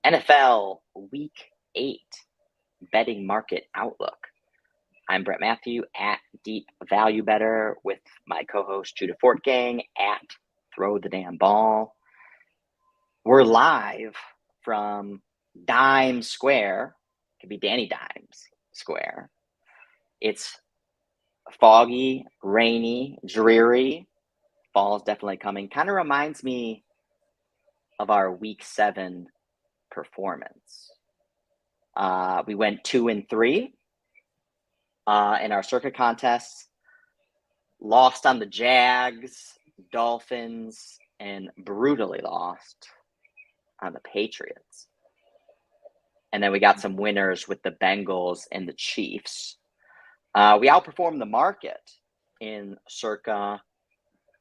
NFL Week 8 Betting Market Outlook. I'm Brett Matthew at Deep Value Better with my co-host Judah Fortgang at Throw the Damn Ball. We're live from Dimes Square. It could be Danny Dimes Square. It's foggy, rainy, dreary. Fall's definitely coming. Kind of reminds me of our Week 7 performance. We went 2-3 in our circuit contests, lost on the Jags, Dolphins, and brutally lost on the Patriots. And then we got some winners with the Bengals and the Chiefs. We outperformed the market in circa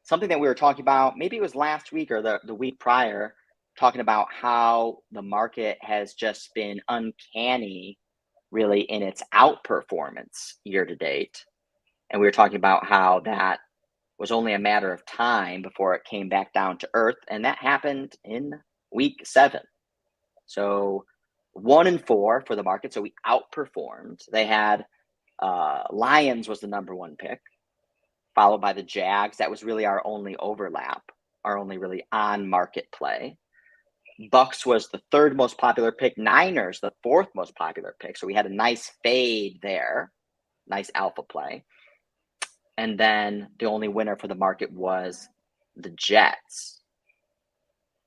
something that we were talking about, maybe it was last week or the week prior, talking about how the market has just been uncanny really in its outperformance year to date. And we were talking about how that was only a matter of time before it came back down to earth. And that happened in week 7. So 1-4 for the market. So we outperformed. They had Lions was the number 1 pick, followed by the Jags. That was really our only overlap, our only really on-market play. Bucks was the 3rd most popular pick. Niners, the 4th most popular pick. So we had a nice fade there, nice alpha play. And then the only winner for the market was the Jets.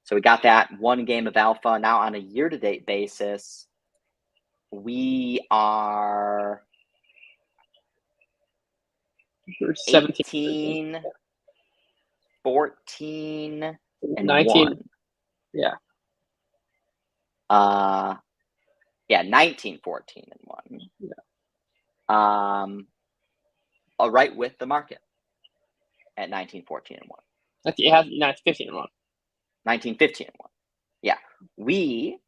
So we got that one game of alpha. Now on a year-to-date basis, we are 17, 14, and 19. 1. Yeah. 19, 14, and 1. Yeah. Right with the market at 19, 14, and 1. It has 15 and 1. 19, 15, and 1. Yeah. We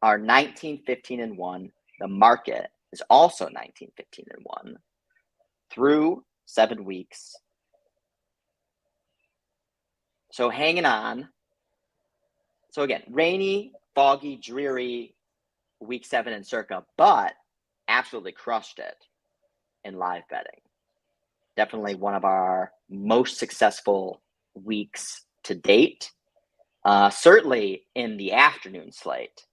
are 19, 15, and 1. The market is also 19, 15, and 1 through 7 weeks. So hanging on. So again, rainy, foggy, dreary week 7 in circa, but absolutely crushed it in live betting. Definitely one of our most successful weeks to date. Certainly in the afternoon slate.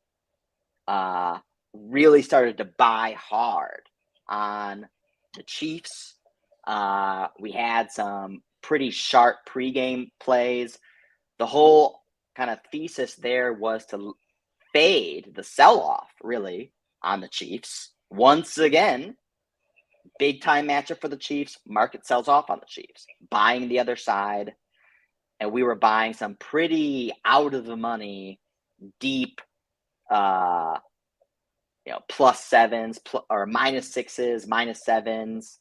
Really started to buy hard on the Chiefs. We had some pretty sharp pregame plays. The whole kind of thesis there was to fade the sell-off, really, on the Chiefs. Once again, big-time matchup for the Chiefs. Market sells off on the Chiefs, buying the other side. And we were buying some pretty out-of-the-money, deep, plus 7s or minus 6s, minus 7s,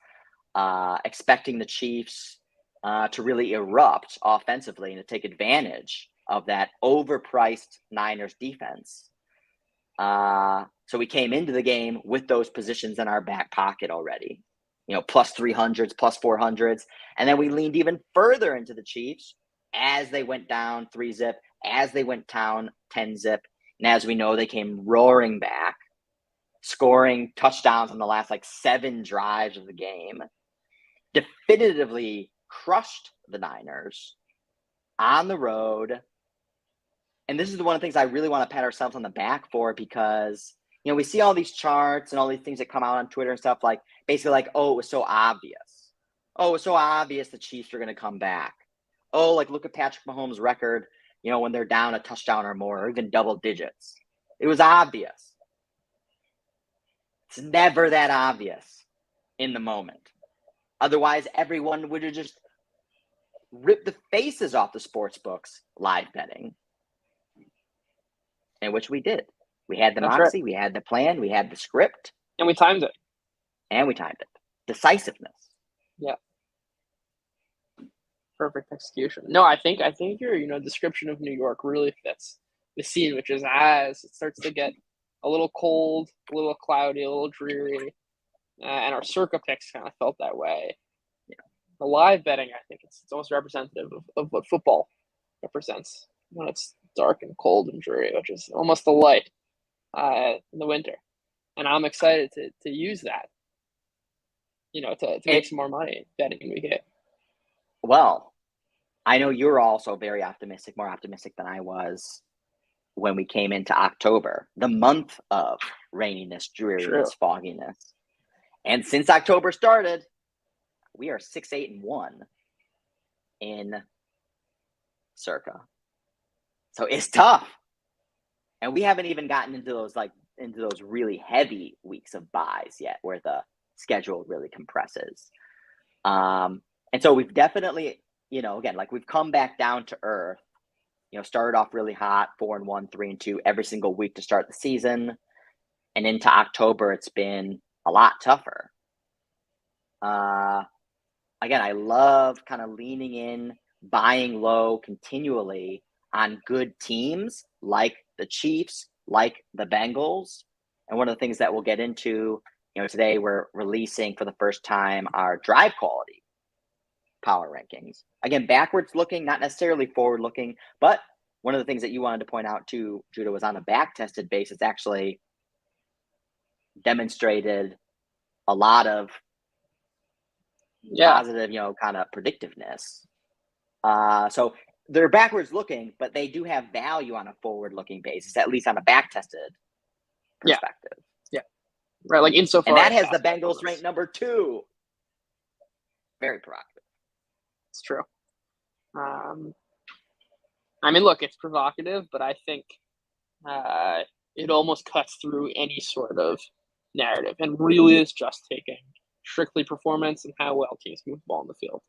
expecting the Chiefs to really erupt offensively and to take advantage of that overpriced Niners defense. So we came into the game with those positions in our back pocket already, plus 300s, plus 400s. And then we leaned even further into the Chiefs as they went down 3-zip, as they went down 10-zip. And as we know, they came roaring back, scoring touchdowns on the last 7 drives of the game, definitively crushed the Niners on the road. And this is one of the things I really want to pat ourselves on the back for, because, we see all these charts and all these things that come out on Twitter and stuff basically oh, it was so obvious. Oh, it was so obvious the Chiefs are going to come back. Oh, look at Patrick Mahomes' record, when they're down a touchdown or more, or even double digits. It was obvious. It's never that obvious in the moment. Otherwise, everyone would have just ripped the faces off the sports books live betting. In which we did. We had the moxie, right. We had the plan, we had the script. And we timed it. Decisiveness. Yeah. Perfect execution. No, I think your description of New York really fits the scene, which is as it starts to get a little cold, a little cloudy, a little dreary, and our circa picks kind of felt that way. Yeah. The live betting, I think it's almost representative of what football represents when it's dark and cold and dreary, which is almost a light in the winter. And I'm excited to use that, to make some more money betting week 8. Well, I know you're also very optimistic, more optimistic than I was when we came into October, the month of raininess, dreariness, fogginess. And since October started, we are 6-8-1 in Circa. So it's tough. And we haven't even gotten into those really heavy weeks of buys yet, where the schedule really compresses. And so we've definitely, again, we've come back down to earth. Started off really hot, 4-1, 3-2 every single week to start the season, and into October it's been a lot tougher. Again, I love kind of leaning in, buying low continually on good teams like the Chiefs, like the Bengals. And one of the things that we'll get into, today we're releasing for the first time our drive quality power rankings. Again, backwards looking, not necessarily forward looking, but one of the things that you wanted to point out too, Judah, was on a back tested basis actually demonstrated a lot of positive, kind of predictiveness. So they're backwards looking, but they do have value on a forward looking basis, at least on a back tested perspective. Yeah. Right. Like insofar. And that has the Bengals ranked number 2. Very provocative. It's true. Look, it's provocative, but I think it almost cuts through any sort of narrative and really is just taking strictly performance and how well teams move the ball in the field.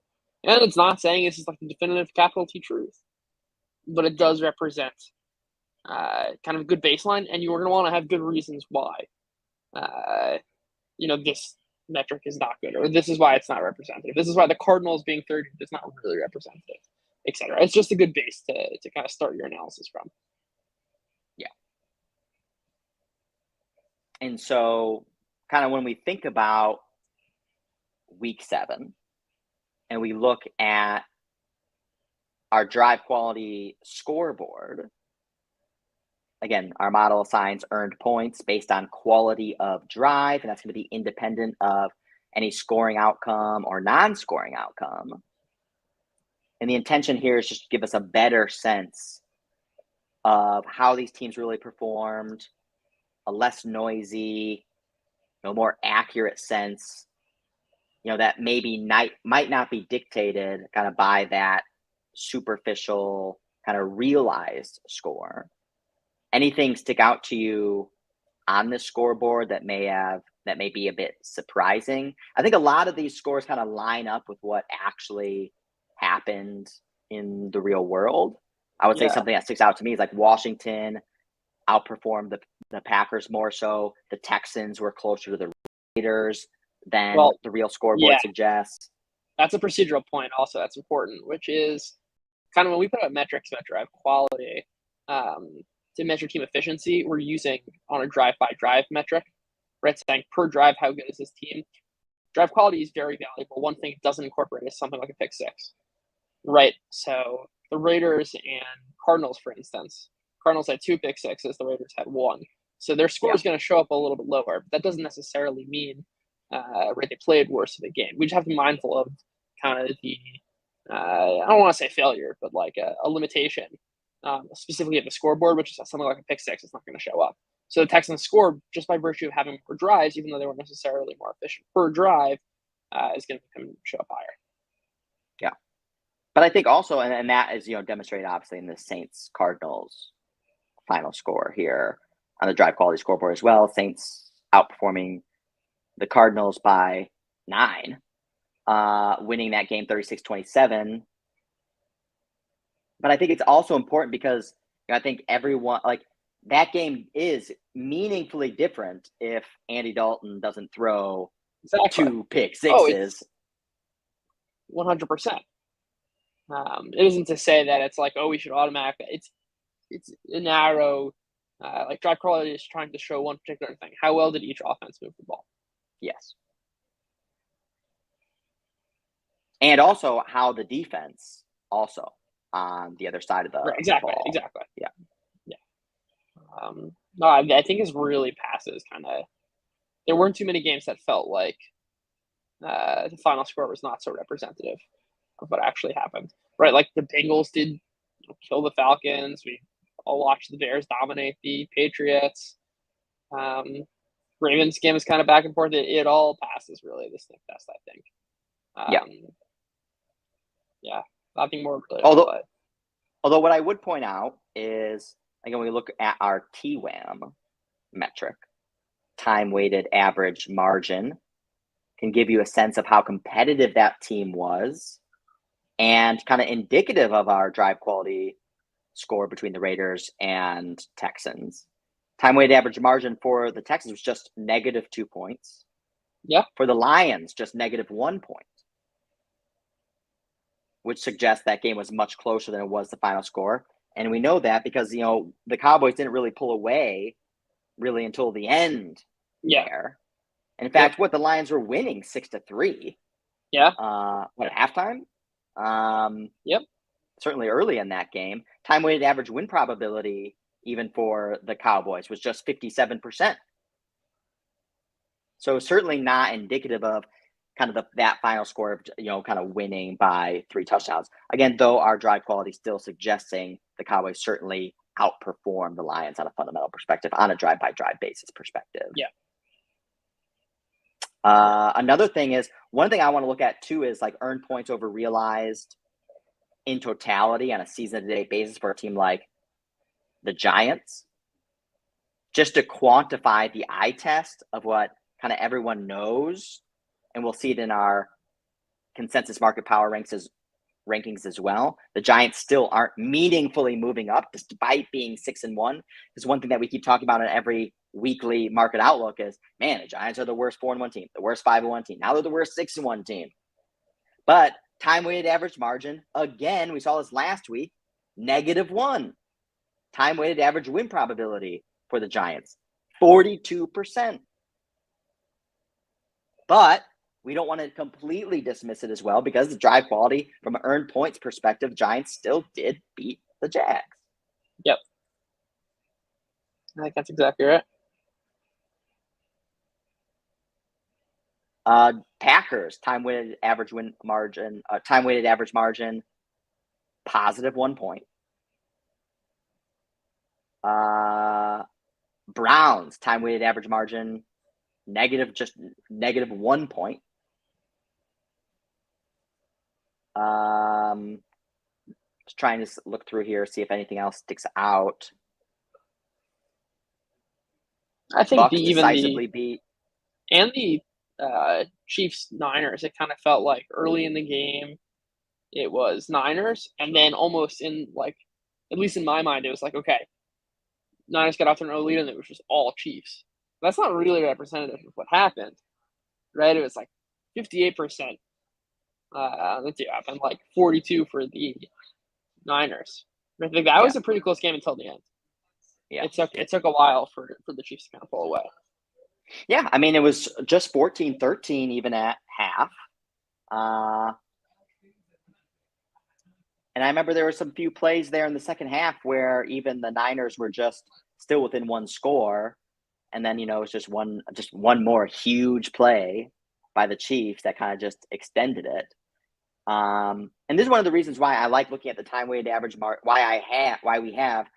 And it's not saying this is like the definitive capital T truth, but it does represent kind of a good baseline, and you're going to want to have good reasons why, this metric is not good, or this is why it's not representative. This is why the Cardinals being third is not really representative, etc. It's just a good base to kind of start your analysis from. Yeah. And so kind of when we think about week 7 and we look at our drive quality scoreboard, again, our model assigns earned points based on quality of drive, and that's going to be independent of any scoring outcome or non-scoring outcome. And the intention here is just to give us a better sense of how these teams really performed, a less noisy, more accurate sense, that maybe might not be dictated kind of by that superficial kind of realized score. Anything stick out to you on this scoreboard that may be a bit surprising? I think a lot of these scores kind of line up with what actually happened in the real world. I would say something that sticks out to me is like Washington outperformed the Packers more so. The Texans were closer to the Raiders than the real scoreboard suggests. That's a procedural point also that's important, which is kind of when we put out metrics about drive quality to measure team efficiency, we're using on a drive-by-drive metric, right? Saying per drive, how good is this team? Drive quality is very valuable. One thing it doesn't incorporate is something like a pick six, right? So the Raiders and Cardinals, for instance, Cardinals had 2 pick sixes, the Raiders had 1. So their score is going to show up a little bit lower, but that doesn't necessarily mean they played worse of the game. We just have to be mindful of kind of the, I don't want to say failure, but like a limitation, specifically at the scoreboard, which is something like a pick six, it's not going to show up. So the Texans scored just by virtue of having more drives, even though they weren't necessarily more efficient per drive, is going to show up higher. Yeah. But I think also, and that is, demonstrated obviously in the Saints-Cardinals final score here on the drive quality scoreboard as well. Saints outperforming the Cardinals by 9, winning that game 36-27. But I think it's also important because I think everyone, that game is meaningfully different if Andy Dalton doesn't throw 2 pick sixes. 100%. It isn't to say that it's like, we should automatically. It's a narrow, drive quality is trying to show one particular thing. How well did each offense move the ball? Yes. And also how the defense also on the other side of the, Right, of the exactly, ball. exactly. Yeah. Yeah. No, I think his really passes kind of. There weren't too many games that felt like the final score was not so representative of what actually happened. Right, like the Bengals did kill the Falcons. We all watched the Bears dominate the Patriots. Ravens game is kind of back and forth. It all passes really the sniff test, I think. Yeah. Yeah, nothing more really. Although what I would point out is, again, when we look at our TWAM metric, time-weighted average margin, can give you a sense of how competitive that team was and kind of indicative of our drive quality score between the Raiders and Texans. Time-weighted average margin for the Texans was just -2 points. Yeah. For the Lions, just -1 point, which suggests that game was much closer than it was the final score. And we know that because, the Cowboys didn't really pull away really until the end there. And in fact, the Lions were winning 6-3. Yeah. At halftime? Yep. Certainly early in that game. Time-weighted average win probability, even for the Cowboys, was just 57%. So certainly not indicative of kind of that final score of, kind of winning by 3 touchdowns. Again, though, our drive quality still suggesting the Cowboys certainly outperformed the Lions on a fundamental perspective, on a drive-by-drive basis perspective. Yeah. Another thing is, one thing I want to look at too is like earned points over realized in totality on a season-to-date basis for a team like the Giants, just to quantify the eye test of what kind of everyone knows. And we'll see it in our consensus market power rankings as well. The Giants still aren't meaningfully moving up despite being 6-1. Because one thing that we keep talking about in every weekly market outlook is, man, the Giants are the worst 4-1 team, the worst 5-1 team. Now they're the worst 6-1 team. But time-weighted average margin, again, we saw this last week, -1. Time-weighted average win probability for the Giants, 42%. But we don't want to completely dismiss it as well, because the drive quality from an earned points perspective, Giants still did beat the Jags. Yep. I think that's exactly right. Packers, time-weighted average margin, +1 point. Browns, time-weighted average margin, -1 point. Just trying to look through here, see if anything else sticks out. I think Bucks decisively beat. And the Chiefs Niners, it kind of felt like early in the game it was Niners, and then almost in like, at least in my mind, it was like, okay, Niners got off to an early lead and it was just all Chiefs. That's not really representative of what happened, right? It was like 58% let's see, happened like 42 for the Niners. I think that was a pretty close game until the end. Yeah, it took a while for the Chiefs to kind of pull away. Yeah, I mean, it was just 14-13 even at half. And I remember there were some few plays there in the second half where even the Niners were just still within one score. And then, it was just one more huge play by the Chiefs that kind of just extended it. And this is one of the reasons why I like looking at the time-weighted average why we have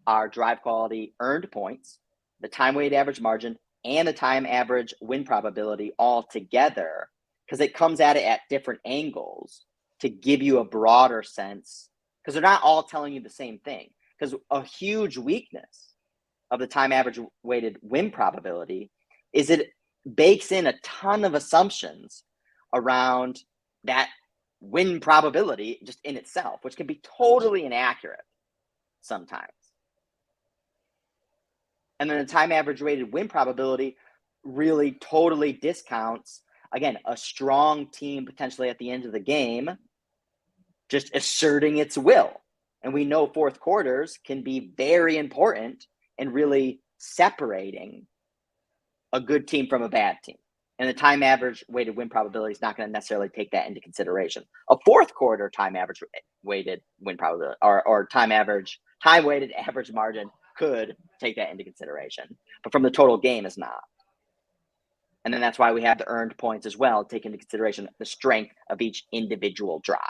our drive quality earned points, the time-weighted average margin, and the time average win probability all together, because it comes at it at different angles to give you a broader sense, because they're not all telling you the same thing. Because a huge weakness of the time average weighted win probability is it bakes in a ton of assumptions around that win probability just in itself, which can be totally inaccurate sometimes. And then the time average weighted win probability really totally discounts, again, a strong team potentially at the end of the game just asserting its will. And we know fourth quarters can be very important in really separating a good team from a bad team. And the time average weighted win probability is not going to necessarily take that into consideration. A fourth quarter time average weighted win probability or time weighted average margin could take that into consideration, but from the total game is not. And then that's why we have the earned points as well, take into consideration the strength of each individual drive.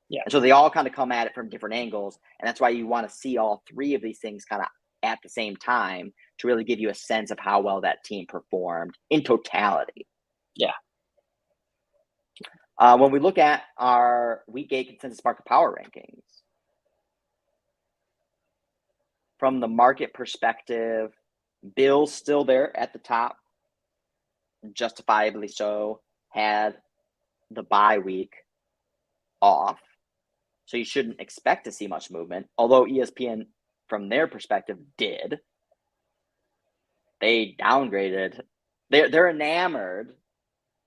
Yeah. And so they all kind of come at it from different angles. And that's why you want to see all three of these things kind of at the same time to really give you a sense of how well that team performed in totality. Yeah. When we look at our Week 8 consensus market power rankings, from the market perspective, Bills still there at the top, justifiably so, had the bye week off. So you shouldn't expect to see much movement, although ESPN, from their perspective, did. They downgraded. They're enamored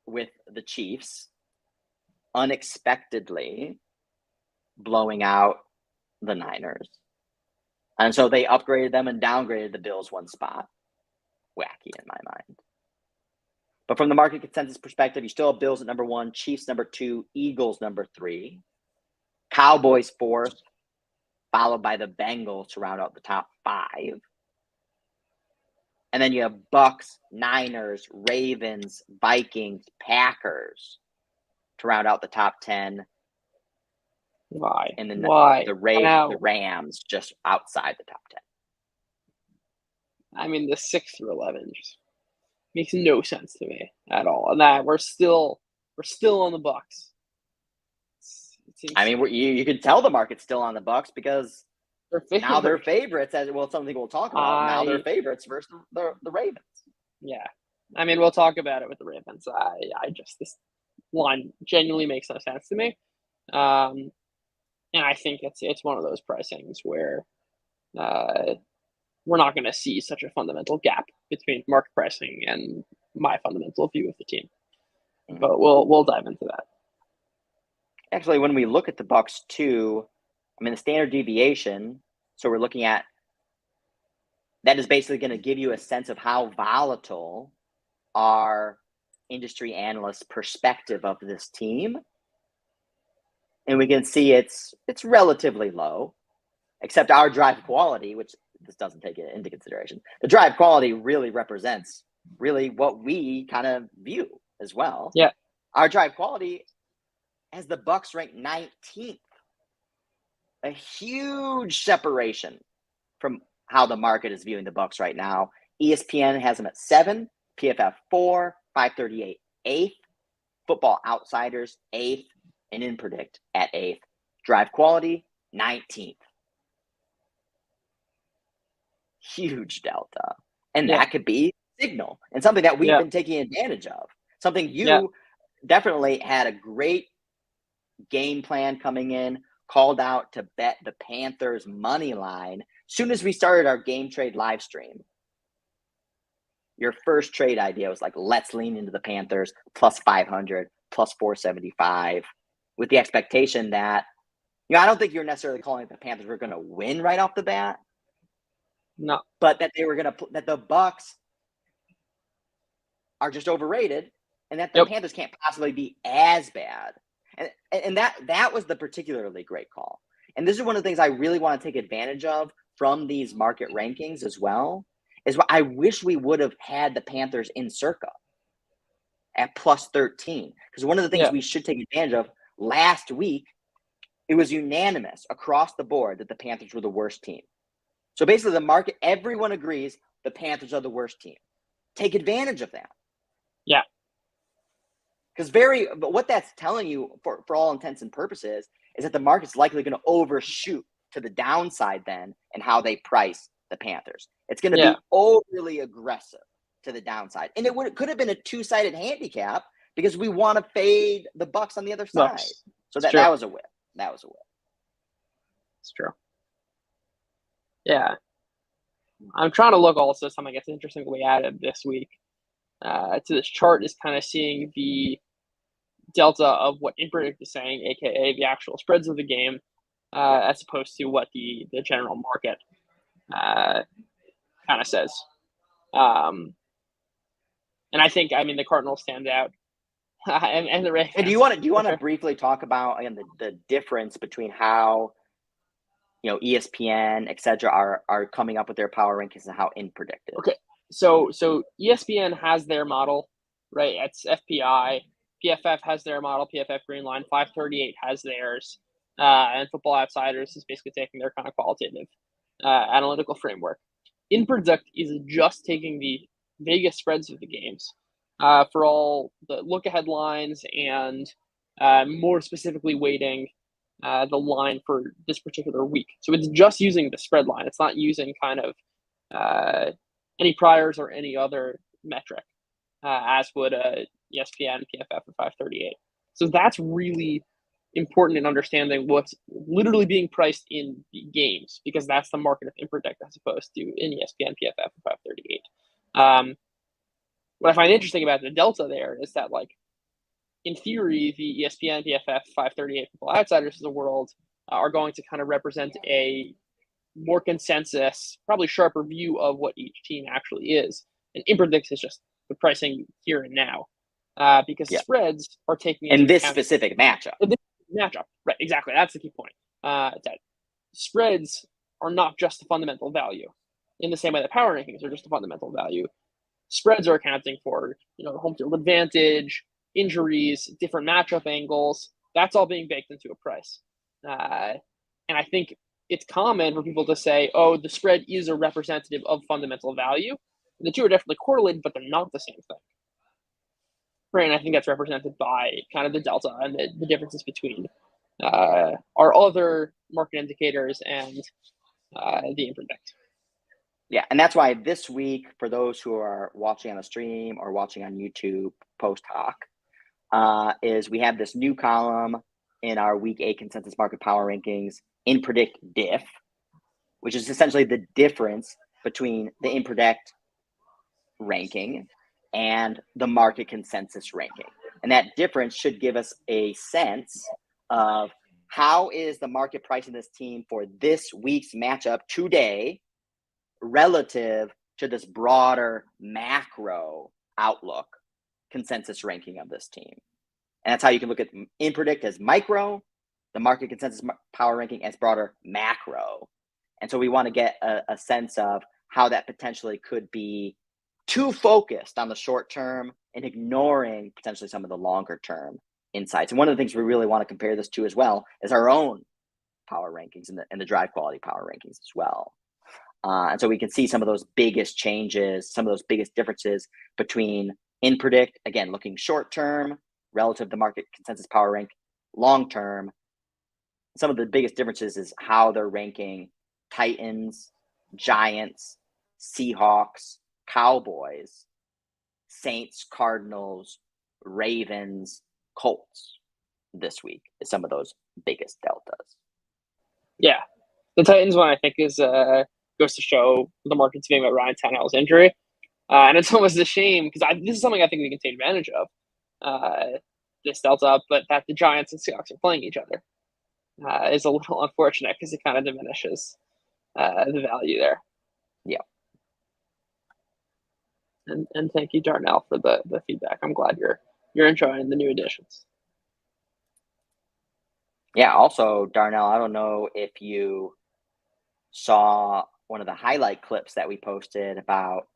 with the Chiefs unexpectedly blowing out the Niners. And so they upgraded them and downgraded the Bills one spot. Wacky in my mind. But from the market consensus perspective, you still have Bills at number 1, Chiefs number 2, Eagles number 3, Cowboys 4th, followed by the Bengals to round out the top 5. And then you have Bucks, Niners, Ravens, Vikings, Packers to round out the top 10. Why? And then Why? the Rams just outside the top 10. I mean, the 6 through 11 just makes no sense to me at all. And that we're still on the Bucks. I mean, you can tell the market's still on the Bucks because now they're favorites. As well, something we'll talk about. Now they're favorites versus the Ravens. Yeah, I mean, we'll talk about it with the Ravens. This line genuinely makes no sense to me, and I think it's one of those pricings where we're not going to see such a fundamental gap between market pricing and my fundamental view of the team. Mm-hmm. But we'll dive into that. Actually, when we look at the Bucks too, I mean, the standard deviation, so we're looking at, that is basically going to give you a sense of how volatile our industry analysts' perspective of this team. And we can see it's relatively low, except our drive quality, which this doesn't take it into consideration. The drive quality really represents what we kind of view as well. Yeah. Our drive quality has the Bucks ranked 19th. A huge separation from how the market is viewing the Bucks right now. ESPN has them at 7, PFF 4, 538 8th, Football Outsiders 8th, and InPredict at 8th. Drive quality 19th. Huge delta. And that could be signal and something that we've been taking advantage of. Something you definitely had a great game plan coming in, called out to bet the Panthers money line. Soon as we started our game trade live stream, your first trade idea was like, let's lean into the Panthers plus 500, plus 475, with the expectation that, I don't think you're necessarily calling it the Panthers were going to win right off the bat. No. But that that the Bucks are just overrated and that the Panthers can't possibly be as bad. And that was the particularly great call. And this is one of the things I really want to take advantage of from these market rankings as well, is what I wish we would have had the Panthers in circa at plus 13. Because one of the things we should take advantage of, last week, it was unanimous across the board that the Panthers were the worst team. So basically the market, everyone agrees the Panthers are the worst team. Take advantage of that. Yeah. But what that's telling you for all intents and purposes is that the market's likely going to overshoot to the downside then and how they price the Panthers. It's going to be overly aggressive to the downside. And it could have been a two-sided handicap because we want to fade the Bucks on the other side. So that was a whip. That was a whip. It's true. Yeah. I'm trying to look also something that's interesting we added this week to this chart is kind of seeing the delta of what InPredict is saying, aka the actual spreads of the game, as opposed to what the general market kind of says. And I think, I mean, the Cardinals stand out, and the Ravens. And do you want to briefly talk about, again, the difference between how, you know, ESPN, et cetera, are coming up with their power rankings and how InPredict is? Okay, so ESPN has their model, right? It's FPI. PFF has their model. PFF Greenline 538 has theirs, and Football Outsiders is basically taking their kind of qualitative analytical framework. InPredict is just taking the Vegas spreads of the games for all the look ahead lines and more specifically weighting the line for this particular week. So it's just using the spread line. It's not using kind of any priors or any other metric, as would ESPN, PFF, or 538. So that's really important in understanding what's literally being priced in the games, because that's the market of InPredict as opposed to in ESPN, PFF, or 538. What I find interesting about the delta there is that, like, in theory, the ESPN, PFF, 538 Football Outsiders of the world are going to kind of represent a more consensus, probably sharper view of what each team actually is. And InPredict is just the pricing here and now, because spreads are taking into this specific matchup. Right? Exactly. That's the key point. That spreads are not just the fundamental value, in the same way that power rankings are just a fundamental value. Spreads are accounting for, you know, home field advantage, injuries, different matchup angles. That's all being baked into a price. And I think it's common for people to say, oh, the spread is a representative of fundamental value. The two are definitely correlated, but they're not the same thing. Right, and I think that's represented by kind of the delta and the differences between our other market indicators and the InPredict. Yeah, and that's why this week, for those who are watching on a stream or watching on YouTube post hoc, is we have this new column in our Week 8 Consensus Market Power Rankings, InPredict Diff, which is essentially the difference between the InPredict ranking and the market consensus ranking. And that difference should give us a sense of how is the market pricing this team for this week's matchup today relative to this broader macro outlook consensus ranking of this team. And that's how you can look at InPredict as micro, the market consensus power ranking as broader macro. And so we want to get a sense of how that potentially could be too focused on the short term and ignoring potentially some of the longer term insights. And one of the things we really want to compare this to as well is our own power rankings and the drive quality power rankings as well. And so we can see some of those biggest changes, some of those biggest differences between InPredict, again, looking short term relative to market consensus power rank, long term. Some of the biggest differences is how they're ranking Titans, Giants, Seahawks, Cowboys, Saints, Cardinals, Ravens, Colts this week is some of those biggest deltas. Yeah. The Titans one, I think, is goes to show the market's being about Ryan Tannehill's injury. And it's almost a shame because this is something I think we can take advantage of, this delta, but that the Giants and Seahawks are playing each other is a little unfortunate because it kind of diminishes the value there. Yeah. And thank you, Darnell, for the feedback. I'm glad you're enjoying the new additions. Yeah. Also, Darnell, I don't know if you saw one of the highlight clips that we posted about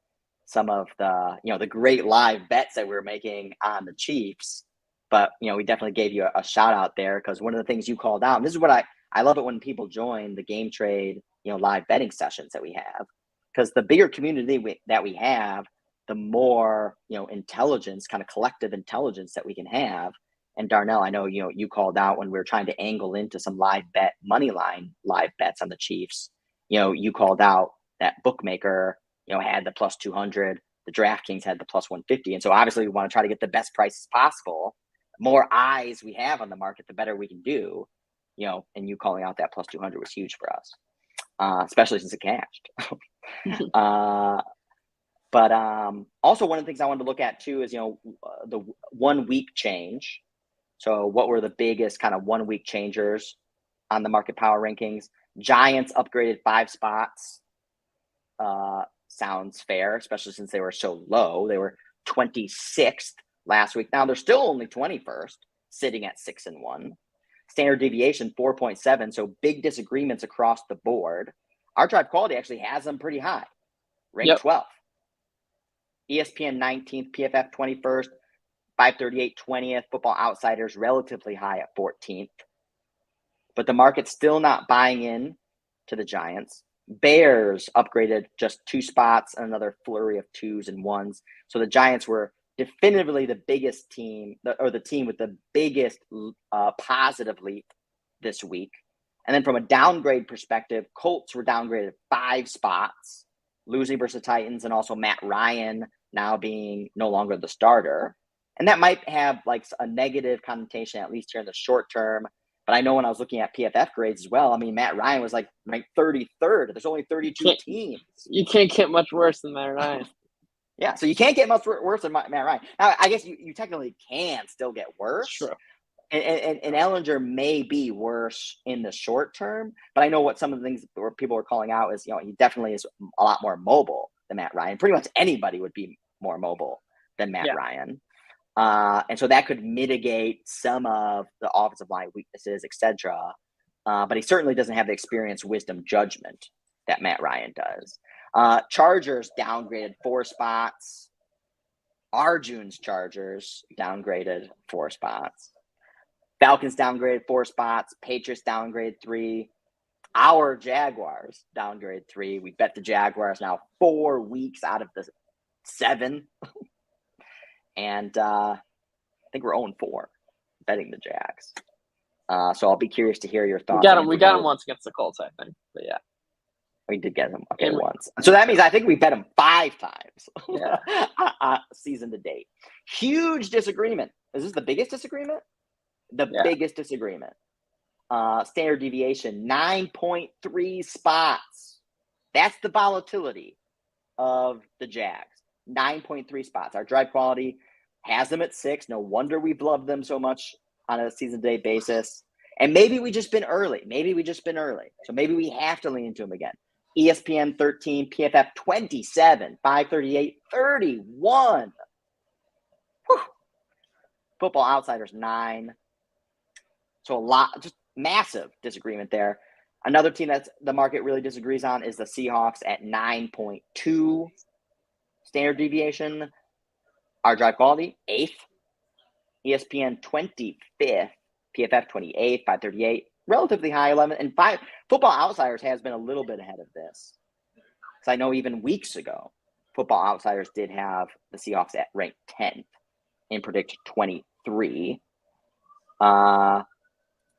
some of the, you know, the great live bets that we were making on the Chiefs. But, you know, we definitely gave you a shout out there because one of the things you called out, and this is what I love it when people join the Game Trade, you know, live betting sessions that we have, because the bigger community that we have, the more, you know, intelligence, kind of collective intelligence that we can have. And Darnell, I know, you know, you called out when we were trying to angle into some live bet, money line live bets on the Chiefs. You know, you called out that bookmaker, you know, had the plus 200, the DraftKings had the plus 150. And so obviously we want to try to get the best prices possible. The more eyes we have on the market, the better we can do, you know, and you calling out that plus 200 was huge for us, especially since it cashed. But also one of the things I wanted to look at too is, you know, the 1 week change. So what were the biggest kind of 1 week changers on the market power rankings? Giants upgraded 5 spots. Sounds fair, especially since they were so low. They were 26th last week. Now they're still only 21st, sitting at 6-1. Standard deviation 4.7, so big disagreements across the board. Our drive quality actually has them pretty high, ranked 12th. ESPN 19th, PFF 21st, 538 20th, Football Outsiders relatively high at 14th. But the market's still not buying in to the Giants. Bears upgraded just 2 spots and another flurry of 2s and 1s. So the Giants were definitively the biggest team, or the team with the biggest positive leap this week. And then from a downgrade perspective, Colts were downgraded 5 spots, losing versus Titans, and also Matt Ryan now being no longer the starter. And that might have like a negative connotation, at least here in the short term. But I know when I was looking at PFF grades as well, I mean, Matt Ryan was like ranked 33rd. There's only 32 teams. You can't get much worse than Matt Ryan. Yeah, so you can't get much worse than Matt Ryan. Now, I guess you technically can still get worse. True. And Ehlinger may be worse in the short term, but I know what some of the things where people are calling out is, he definitely is a lot more mobile than Matt Ryan. Pretty much anybody would be more mobile than Matt Ryan. And so that could mitigate some of the offensive line weaknesses, etc. But he certainly doesn't have the experience, wisdom, judgment that Matt Ryan does. Chargers downgraded 4 spots. Arjun's Chargers downgraded 4 spots. Falcons downgraded 4 spots. Patriots downgraded 3. Our Jaguars downgraded 3. We bet the Jaguars now 4 weeks out of the 7. And I think we're 0-4 betting the Jags. So I'll be curious to hear your thoughts. We got them once against the Colts, I think. But yeah. We did get them once. So that means I think we bet them 5 times season to date. Huge disagreement. Is this the biggest disagreement? Biggest disagreement. Standard deviation, 9.3 spots. That's the volatility of the Jags. 9.3 spots. Our drive quality has them at 6. No wonder we've loved them so much on a season-to-date basis. And maybe we just been early. So maybe we have to lean into them again. ESPN 13, PFF 27, 538, 31. Whew. Football Outsiders 9. So a lot, just massive disagreement there. Another team that the market really disagrees on is the Seahawks at 9.2 standard deviation. Our drive quality, 8th. ESPN 25th. PFF 28th, 538. Relatively high, 11. And 5. Football Outsiders has been a little bit ahead of this. Because I know even weeks ago, Football Outsiders did have the Seahawks at ranked 10th and predict 23. And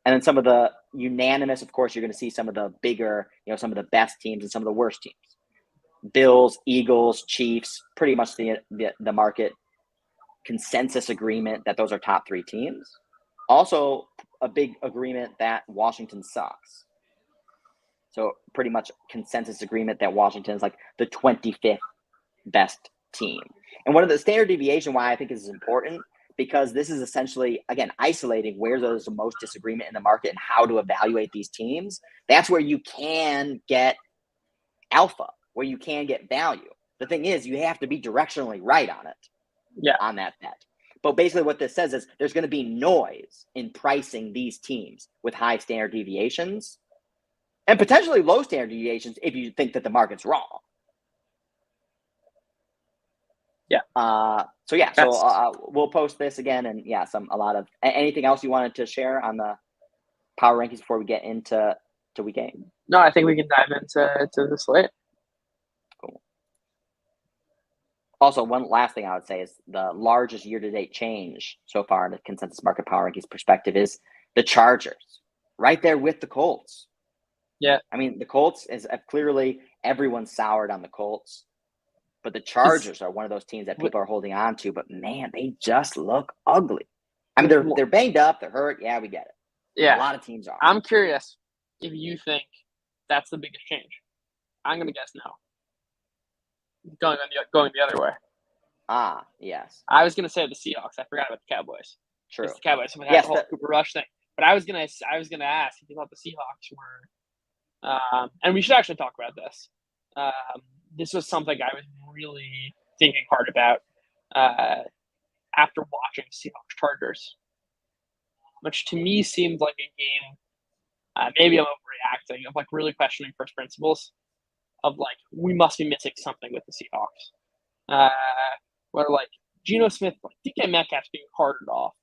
then some of the unanimous, of course, you're going to see some of the bigger, some of the best teams and some of the worst teams. Bills, Eagles, Chiefs, pretty much the market consensus agreement that those are top 3 teams. Also, a big agreement that Washington sucks. So pretty much consensus agreement that Washington is like the 25th best team. And one of the standard deviation why I think this is important, because this is essentially, again, isolating where there's the most disagreement in the market and how to evaluate these teams. That's where you can get alpha, where you can get value. The thing is, you have to be directionally right on it, on that bet. But basically what this says is there's going to be noise in pricing these teams with high standard deviations and potentially low standard deviations if you think that the market's wrong. So we'll post this again, and anything else you wanted to share on the power rankings before we get into week 8? No, I think we can dive into the slate. Cool. Also, one last thing I would say is the largest year-to-date change so far in the consensus market power rankings perspective is the Chargers, right there with the Colts. Yeah. I mean, the Colts is clearly everyone's soured on the Colts. But the Chargers are one of those teams that people are holding on to. But, man, they just look ugly. I mean, they're banged up. They're hurt. Yeah, we get it. Yeah. A lot of teams are. I'm curious if you think that's the biggest change. I'm going to guess no. Going the other way. Ah, yes. I was going to say the Seahawks. I forgot about the Cowboys. True. It's the Cowboys. Had the whole Cooper Rush thing. But I was going to ask if you thought the Seahawks were and we should actually talk about this. This was something I was really thinking hard about after watching Seahawks Chargers, which to me seemed like a game. Maybe I'm overreacting, of like really questioning first principles, of like we must be missing something with the Seahawks. Where like Geno Smith, like DK Metcalf's being carted off,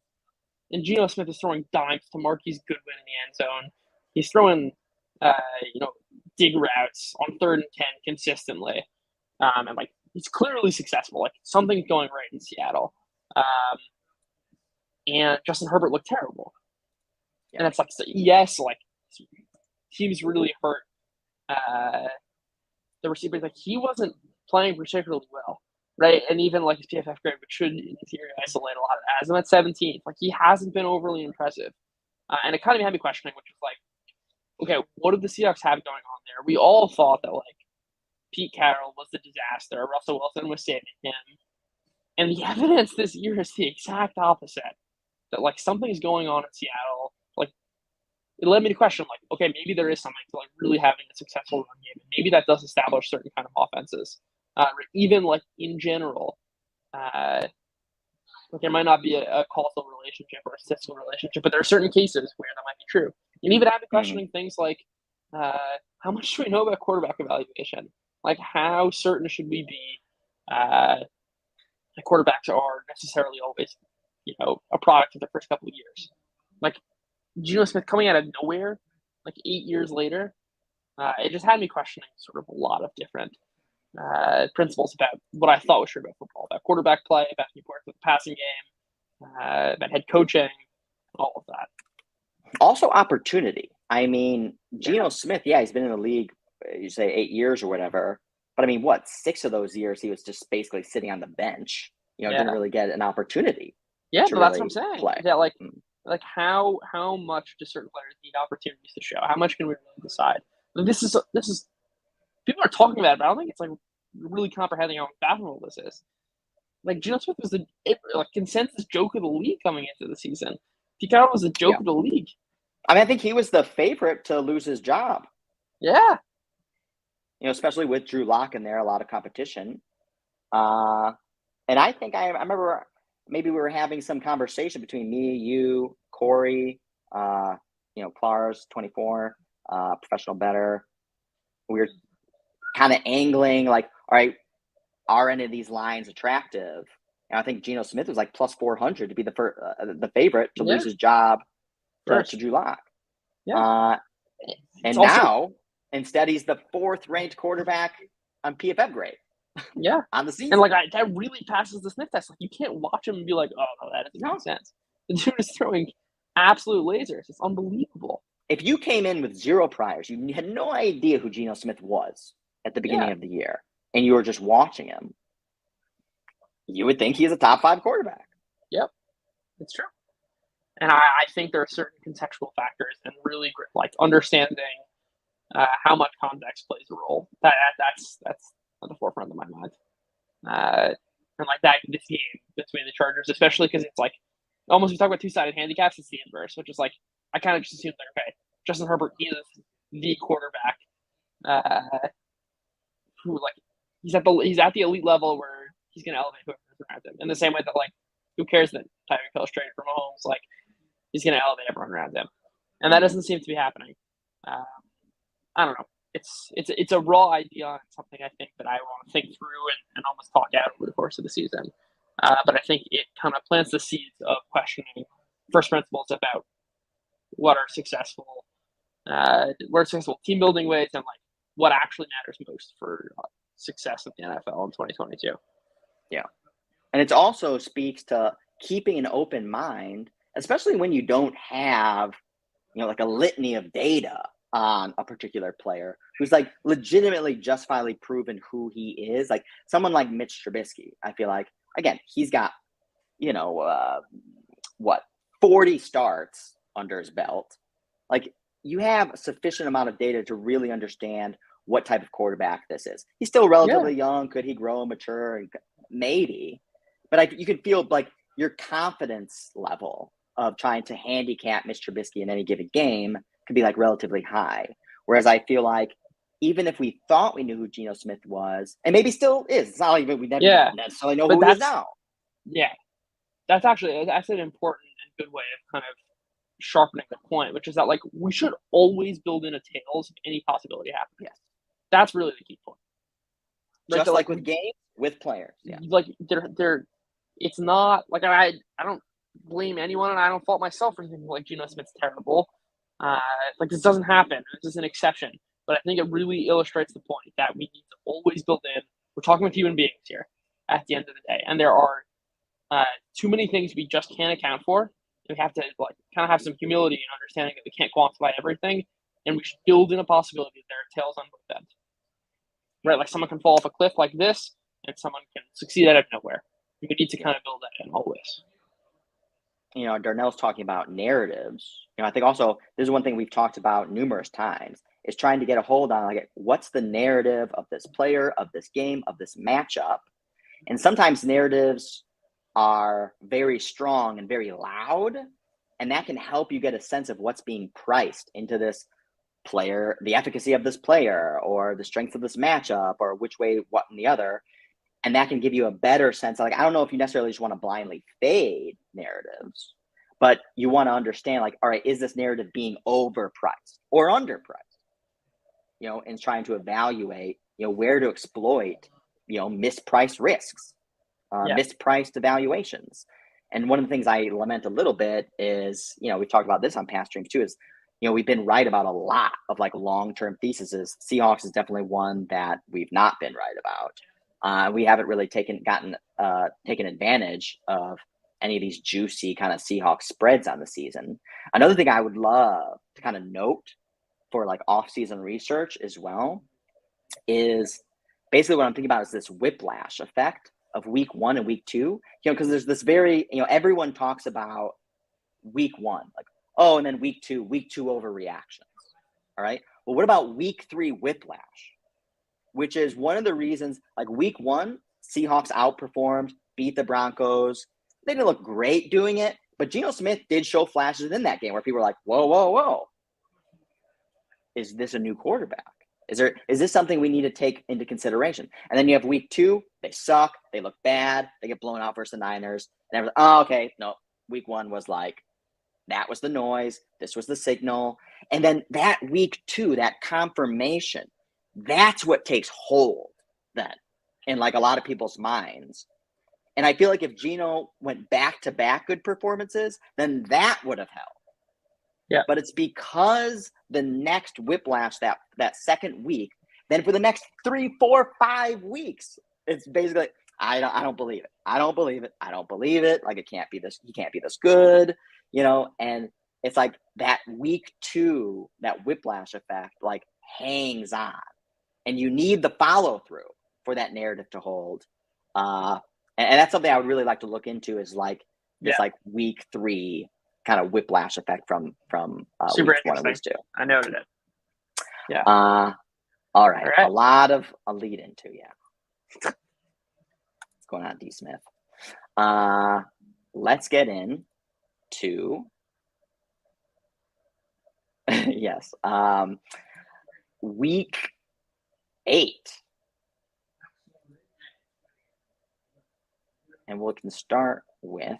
and Geno Smith is throwing dimes to Marquise Goodwin in the end zone. He's throwing, dig routes on 3rd and 10 consistently, and like he's clearly successful. Like something's going right in Seattle, and Justin Herbert looked terrible. And it's like, yes, like teams really hurt the receivers. Like he wasn't playing particularly well, right? And even like his PFF grade, which should in theory isolate a lot of that, as I'm at 17th. Like he hasn't been overly impressive, and it kind of had me questioning, which is like, okay, what did the Seahawks have going on there? We all thought that like Pete Carroll was the disaster, Russell Wilson was saving him, and the evidence this year is the exact opposite. That like something's going on in Seattle. Like it led me to question, like, okay, maybe there is something to like really having a successful run game, and maybe that does establish certain kind of offenses. Even like in general, like there might not be a causal relationship or a statistical relationship, but there are certain cases where that might be true. And even I've been questioning things like, how much do we know about quarterback evaluation? Like, how certain should we be that quarterbacks are necessarily always, a product of the first couple of years? Like, Geno Smith coming out of nowhere, like 8 years later, it just had me questioning sort of a lot of different principles about what I thought was true about football, about quarterback play, about the importance of the passing game, about head coaching, all of that. Also opportunity. I mean, Geno Smith, he's been in the league, you say 8 years or whatever. But I mean, 6 of those years he was just basically sitting on the bench. Didn't really get an opportunity. Yeah, but that's what I'm saying. Play. Yeah, like how much do certain players need opportunities to show? How much can we really decide? This is people are talking about it, but I don't think it's like really comprehending how valuable this is. Like Geno Smith was the consensus joke of the league coming into the season. Pete Carroll was the joke of the league. I mean, I think he was the favorite to lose his job. Yeah. Especially with Drew Lock in there, a lot of competition. And I think I remember maybe we were having some conversation between me, you, Corey, Clars 24, Professional Better. We were kind of angling like, all right, are any of these lines attractive? And I think Geno Smith was like plus 400 to be the favorite to lose his job to Drew Lock. Yeah. And now, instead, he's the 4th ranked quarterback on PFF grade. Yeah. On the season. And like that really passes the sniff test. Like you can't watch him and be like, oh no, that doesn't make sense. The dude is throwing absolute lasers. It's unbelievable. If you came in with zero priors, you had no idea who Geno Smith was at the beginning of the year, and you were just watching him, you would think he's a top 5 quarterback. Yep. It's true. And I think there are certain contextual factors and really like understanding how much context plays a role. That's at the forefront of my mind. And like that, this game between the Chargers, especially because it's like almost we talk about 2-sided handicaps, it's the inverse, which is like I kind of just assumed like, okay, Justin Herbert is the quarterback who like he's at the elite level where he's going to elevate whoever's around him. In the same way that like who cares that Tyreek Hill is traded for Mahomes? Like he's going to elevate everyone around him, and that doesn't seem to be happening. I don't know. It's a raw idea and something I think that I want to think through and almost talk out over the course of the season. But I think it kind of plants the seeds of questioning first principles about what are successful team building ways and like what actually matters most for success in the NFL in 2022. Yeah. And it also speaks to keeping an open mind, especially when you don't have, like a litany of data on a particular player who's like legitimately justifiably proven who he is. Like someone like Mitch Trubisky, I feel like, again, he's got, 40 starts under his belt. Like you have a sufficient amount of data to really understand what type of quarterback this is. He's still relatively young. Could he grow and mature? And maybe. But you can feel like your confidence level of trying to handicap Mitch Trubisky in any given game could be like relatively high. Whereas I feel like even if we thought we knew who Geno Smith was, and maybe still is, it's not like we never necessarily know who he is now. Yeah, that's an important and good way of kind of sharpening the point, which is that like we should always build in a tails of any possibility happening. Yes. That's really the key point. Right? Just So, like with games, with players. Yeah. like they're it's not like I don't blame anyone and I don't fault myself for thinking like Geno Smith's terrible. Like this doesn't happen. This is an exception. But I think it really illustrates the point that we need to always build in. We're talking with human beings here at the end of the day. And there are too many things we just can't account for. We have to like kind of have some humility and understanding that we can't quantify everything. And we should build in a possibility that there are tails on both ends. Right? Like someone can fall off a cliff like this and someone can succeed out of nowhere. We need to kind of build that in always. You know, Darnell's talking about narratives. You know, I think also this is one thing we've talked about numerous times is trying to get a hold on like what's the narrative of this player, of this game, of this matchup. And sometimes narratives are very strong and very loud, and that can help you get a sense of what's being priced into this player, the efficacy of this player, or the strength of this matchup, or which way, what, and the other. And that can give you a better sense of like, I don't know if you necessarily just want to blindly fade narratives, but you want to understand like, all right, is this narrative being overpriced or underpriced? You know, and trying to evaluate, you know, where to exploit, you know, mispriced risks, mispriced evaluations. And one of the things I lament a little bit is, you know, we've talked about this on past streams too, is, you know, we've been right about a lot of like long-term theses. Seahawks is definitely one that we've not been right about. We haven't really taken advantage of any of these juicy kind of Seahawks spreads on the season. Another thing I would love to kind of note for like off-season research as well is basically what I'm thinking about is this whiplash effect of week 1 and week 2. You know, because there's this very, you know, everyone talks about week 1, like, oh, and then week 2 overreactions. All right. Well, what about week 3 whiplash? Which is one of the reasons, like week 1, Seahawks outperformed, beat the Broncos. They didn't look great doing it, but Geno Smith did show flashes in that game where people were like, whoa, whoa, whoa. Is this a new quarterback? Is this something we need to take into consideration? And then you have week 2, they suck, they look bad, they get blown out versus the Niners. And everyone's like, oh, okay, no, week 1 was like, that was the noise, this was the signal. And then that week 2, that confirmation, that's what takes hold then in like a lot of people's minds. And I feel like if Geno went back-to-back good performances, then that would have helped. Yeah. But it's because the next whiplash, that second week, then for the next 3, 4, 5 weeks, it's basically I don't believe it. I don't believe it. I don't believe it. Like it can't be this. He can't be this good, you know. And it's like that week 2, that whiplash effect, like hangs on, and you need the follow through for that narrative to hold. And that's something I would really like to look into is like this like week 3 kind of whiplash effect from Super weeks 1 and weeks 2. I noted it. Yeah. All right. A lot of a lead into What's going on, D. Smith? Let's get in to yes. Week 8. And we can start with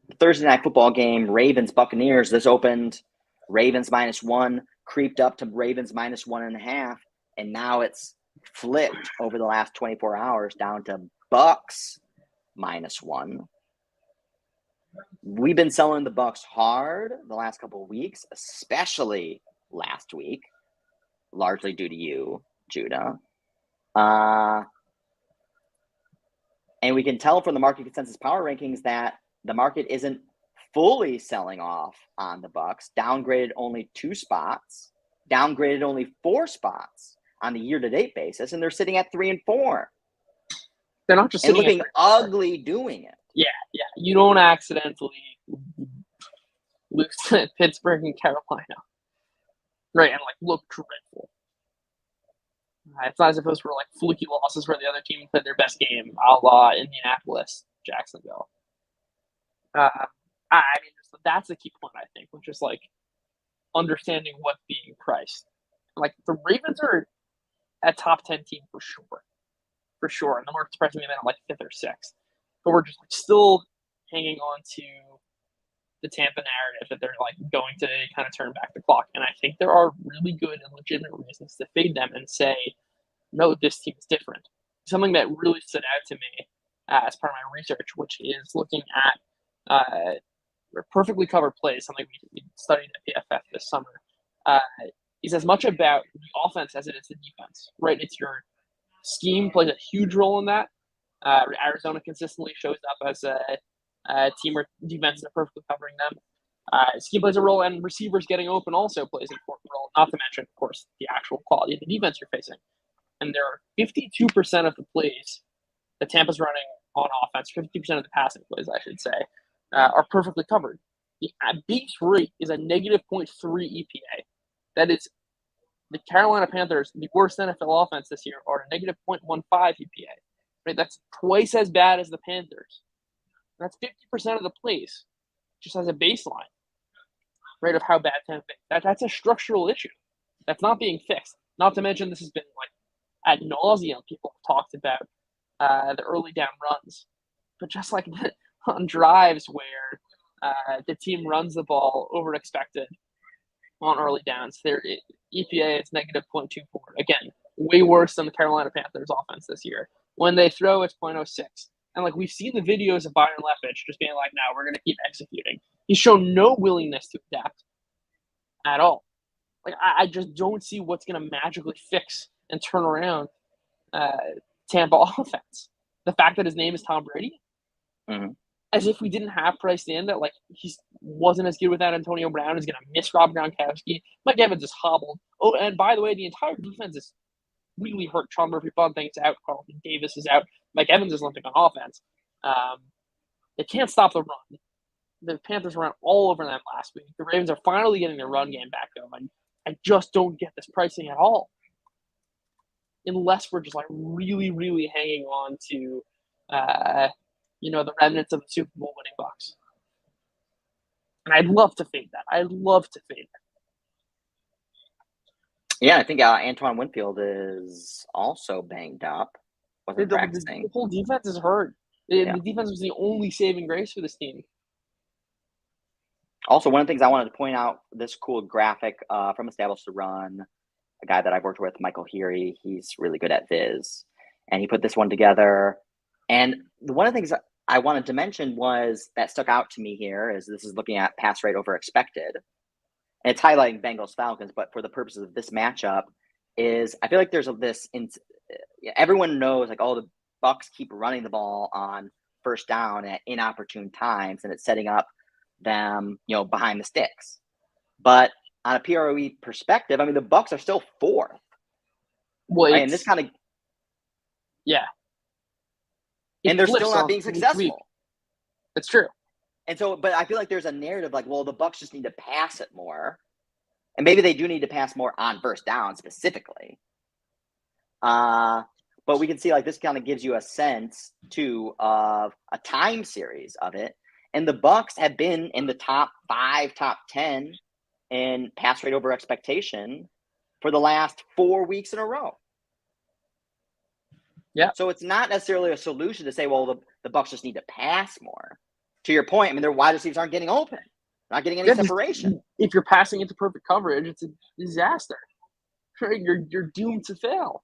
the Thursday night football game, Ravens Buccaneers. This opened Ravens -1, creeped up to Ravens -1.5, and now it's flipped over the last 24 hours down to Bucks -1. We've been selling the Bucks hard the last couple of weeks, especially last week, largely due to you, Judah. And we can tell from the market consensus power rankings that the market isn't fully selling off on the Bucks. Downgraded only 2 spots, downgraded only 4 spots on the year-to-date basis, and they're sitting at 3 and 4. They're not just and looking ugly doing it. Yeah. You don't accidentally lose to Pittsburgh and Carolina, right? And like look dreadful. It's not as if those were like fluky losses where the other team played their best game, a la Indianapolis, Jacksonville. I mean, that's a key point, I think, which is like understanding what's being priced. Like the Ravens are a top 10 team for sure, and the market's pricing them in at like 5th or 6th. but we're just still hanging on to the Tampa narrative that they're like going to kind of turn back the clock. And I think there are really good and legitimate reasons to fade them and say, no, this team is different. Something that really stood out to me as part of my research, which is looking at perfectly covered plays, something we studied at PFF this summer, is as much about the offense as it is the defense, right? It's your scheme plays a huge role in that. Arizona consistently shows up as a team where defenses are perfectly covering them. Scheme plays a role, and receivers getting open also plays an important role, not to mention, of course, the actual quality of the defense you're facing. And there are 52% of the plays that Tampa's running on offense, 50% of the passing plays, I should say, are perfectly covered. The base rate is a negative 0.3 EPA. That is, the Carolina Panthers, the worst NFL offense this year, are a negative 0.15 EPA. Right? That's twice as bad as the Panthers. That's 50% of the plays, just as a baseline, right, of how bad Tampa is. That's a structural issue. That's not being fixed. Not to mention, this has been like ad nauseum. People have talked about the early down runs, but just like on drives where the team runs the ball over expected on early downs, their EPA is negative 0.24. Again, way worse than the Carolina Panthers offense this year. When they throw, it's 0.06. And like we've seen the videos of Byron Leftwich just being like, "No, we're going to keep executing." He's shown no willingness to adapt at all. Like I just don't see what's going to magically fix and turn around Tampa offense. The fact that his name is Tom Brady, as if we didn't have priced in that like he wasn't as good without Antonio Brown, is going to miss Rob Gronkowski. Mike Evans is hobbled. Oh, and by the way, the entire defense is really hurt. Sean Murphy-Bunting's out. Carlton Davis is out. Mike Evans is limping on offense. They can't stop the run. The Panthers ran all over them last week. The Ravens are finally getting their run game back going. I just don't get this pricing at all. Unless we're just like really, really hanging on to, the remnants of the Super Bowl winning Bucs. And I'd love to fade that. I'd love to fade that. Yeah, I think Antoine Winfield is also banged up. Wasn't practicing. The whole defense is hurt. The defense was the only saving grace for this team. Also, one of the things I wanted to point out, this cool graphic from Established to Run, a guy that I've worked with, Michael Heary, he's really good at Viz. And he put this one together. And one of the things I wanted to mention was that stuck out to me here is this is looking at pass rate over expected. And it's highlighting Bengals Falcons, but for the purposes of this matchup, is I feel like there's everyone knows like the Bucs keep running the ball on first down at inopportune times, and it's setting up them behind the sticks. But on a PROE perspective, I mean the Bucs are still fourth. Well, right? And this kind of and they're still not being successful. It's true. And so, but I feel like there's a narrative like, well, the Bucs just need to pass it more. And maybe they do need to pass more on first down specifically. But we can see like this kind of gives you a sense too of a time series of it. And the Bucs have been in the top 5, top 10 in pass rate over expectation for the last 4 weeks in a row. Yeah. So it's not necessarily a solution to say, well, the Bucs just need to pass more. To your point, I mean, their wide receivers aren't getting open. They're not getting any separation. If you're passing into perfect coverage, it's a disaster. Right? You're doomed to fail.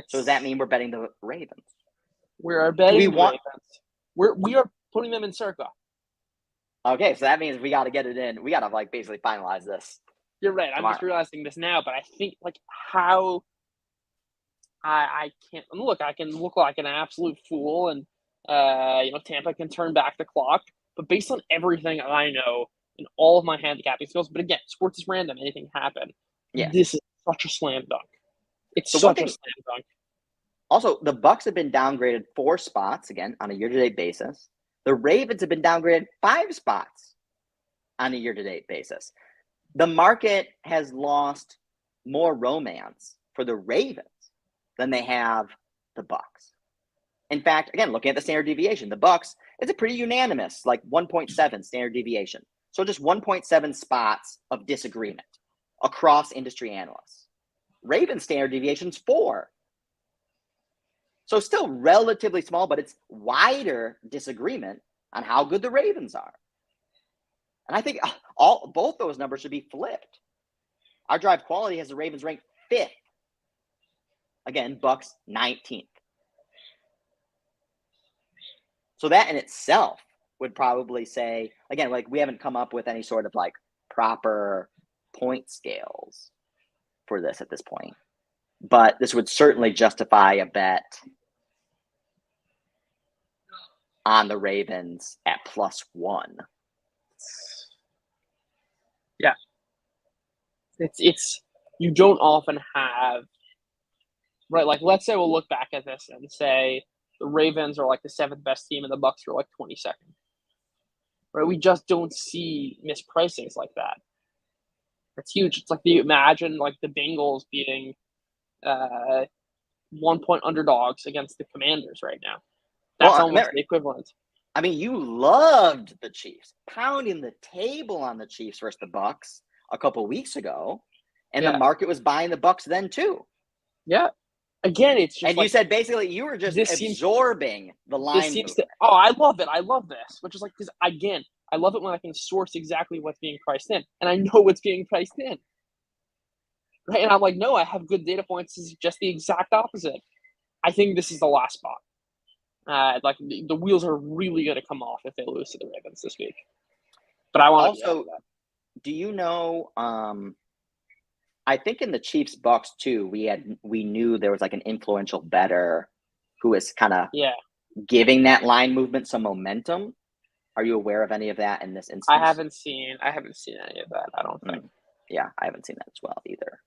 So does that mean we're betting the Ravens? We are betting the Ravens. We are putting them in circa. Okay, so that means we got to get it in. We got to like basically finalize this. You're right. Tomorrow. I'm just realizing this now, but I think like how I can't look. I can look like an absolute fool, and Tampa can turn back the clock. But based on everything I know and all of my handicapping skills, but again, sports is random. Anything can happen. Yeah, this is such a slam dunk. It's such a slam dunk. Also, the Bucs have been downgraded 4 spots again on a year-to-date basis. The Ravens have been downgraded 5 spots on a year-to-date basis. The market has lost more romance for the Ravens than they have the Bucs. In fact, again, looking at the standard deviation, the Bucs, it's a pretty unanimous, like 1.7 standard deviation. So just 1.7 spots of disagreement across industry analysts. Ravens standard deviation is 4. So still relatively small, but it's wider disagreement on how good the Ravens are. And I think both those numbers should be flipped. Our drive quality has the Ravens ranked 5th. Again, Bucks 19th. So that in itself would probably say, again, like we haven't come up with any sort of like proper point scales for this at this point. But this would certainly justify a bet on the Ravens at +1. Yeah. It's you don't often have, right? Like, let's say we'll look back at this and say the Ravens are like the 7th best team and the Bucks are like 22nd. Right? We just don't see mispricings like that. It's huge. It's like imagine like the Bengals being 1-point underdogs against the Commanders right now. That's almost the equivalent. I mean, you loved the Chiefs, pounding the table on the Chiefs versus the Bucks a couple weeks ago, and the market was buying the Bucks then too. Yeah. Again, it's just and you said basically you were just absorbing the line. I love it. I love this, which is like, because again, I love it when I can source exactly what's being priced in, and I know what's being priced in. Right, and I'm like, no, I have good data points. This is just the exact opposite. I think this is the last spot. Like the wheels are really going to come off if they lose to the Ravens this week. But I want also. Do you know? I think in the Chiefs Bucks too, we knew there was like an influential bettor who was kind of giving that line movement some momentum. Are you aware of any of that in this instance? I haven't seen any of that. I don't think. Yeah, I haven't seen that as well either.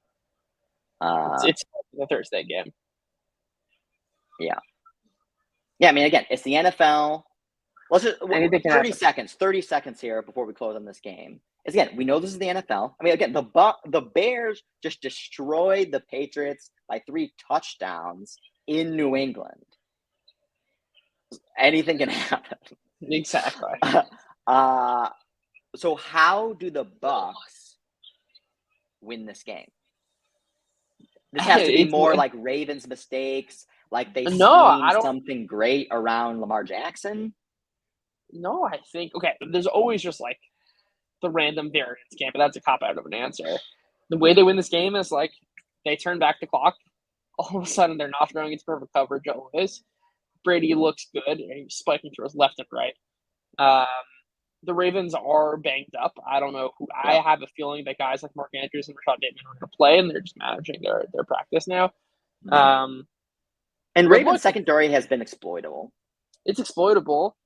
It's the Thursday game. Yeah. I mean, again, it's the NFL. Let's just 30 seconds here before we close on this game. Again, we know this is the NFL. I mean, again, the Bears just destroyed the Patriots by 3 touchdowns in New England. Anything can happen. Exactly. So how do the Bucks win this game? This has to be more like Ravens mistakes, like they scheme something great around Lamar Jackson. No, I think there's always just like the random variance game, but that's a cop out of an answer. The way they win this game is like they turn back the clock. All of a sudden, they're not throwing into perfect coverage always. Brady looks good, and he's spiking through his left and right. The Ravens are banged up. I don't know who. I have a feeling that guys like Mark Andrews and Rashad Bateman are going to play, and they're just managing their practice now. And Ravens secondary has been exploitable. It's exploitable,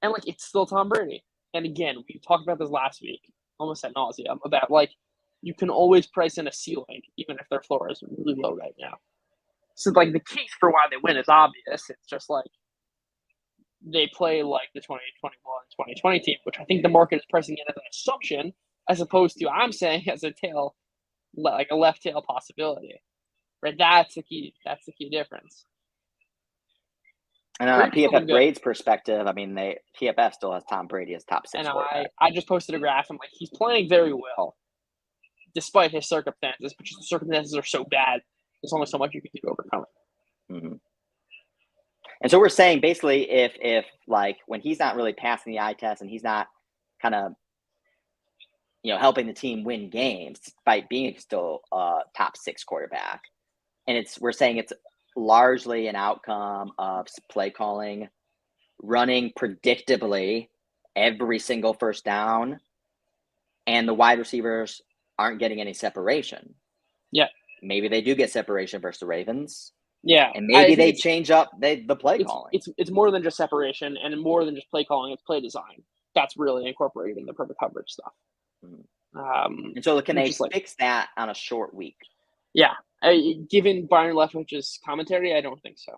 and like it's still Tom Brady. And again, we talked about this last week, almost ad nauseum, about like you can always price in a ceiling, even if their floor is really low right now. So like the case for why they win is obvious. It's just like they play like the 2021-2020 team, which I think the market is pricing in as an assumption, as opposed to I'm saying as a tail, like a left tail possibility. Right? That's the key difference. And on a PFF grades perspective, I mean, PFF still has Tom Brady as top 6. And I just posted a graph. I'm like, he's playing very well, despite his circumstances. But just the circumstances are so bad, there's only so much you can do to overcome it. Mm-hmm. And so we're saying basically, if like when he's not really passing the eye test and he's not kind of, helping the team win games despite being still a top 6 quarterback, and we're saying it's largely an outcome of play calling, running predictably every single first down, and the wide receivers aren't getting any separation. Yeah. Maybe they do get separation versus the Ravens. Yeah. And maybe they change up the play calling. It's more than just separation and more than just play calling. It's play design. That's really incorporated in the perfect coverage stuff. Mm-hmm. And so can they fix that on a short week? Yeah. Given Byron Leftwich's commentary, I don't think so.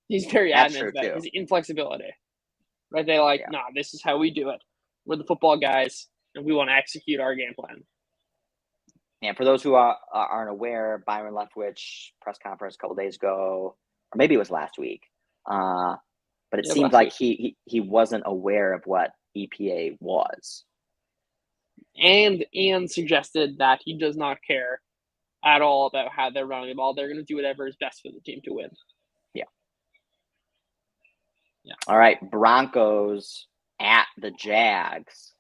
He's very adamant about his inflexibility. Right? They this is how we do it. We're the football guys, and we want to execute our game plan. And for those who aren't aware, Byron Leftwich press conference a couple days ago, or maybe it was last week, but it seems like he wasn't aware of what EPA was. And suggested that he does not care at all about how they're running the ball. They're going to do whatever is best for the team to win. Yeah. All right, Broncos at the Jags,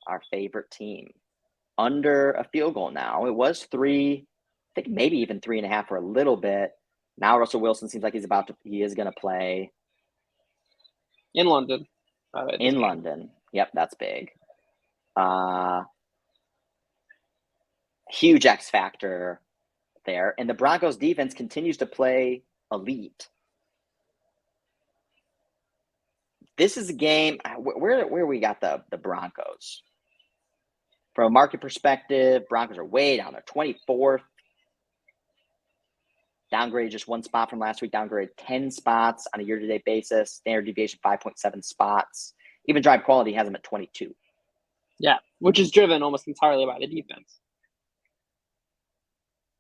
our favorite team. Under a field goal now. It was 3, I think maybe even 3.5 for a little bit. Now Russell Wilson seems like he is going to play. In London. In London. Yep, that's big. Huge X factor there. And the Broncos defense continues to play elite. This is a game where we got the Broncos. From a market perspective, Broncos are way down there, 24th. Downgraded just 1 spot from last week, downgraded 10 spots on a year-to-date basis. Standard deviation, 5.7 spots. Even drive quality has them at 22. Yeah, which is driven almost entirely by the defense.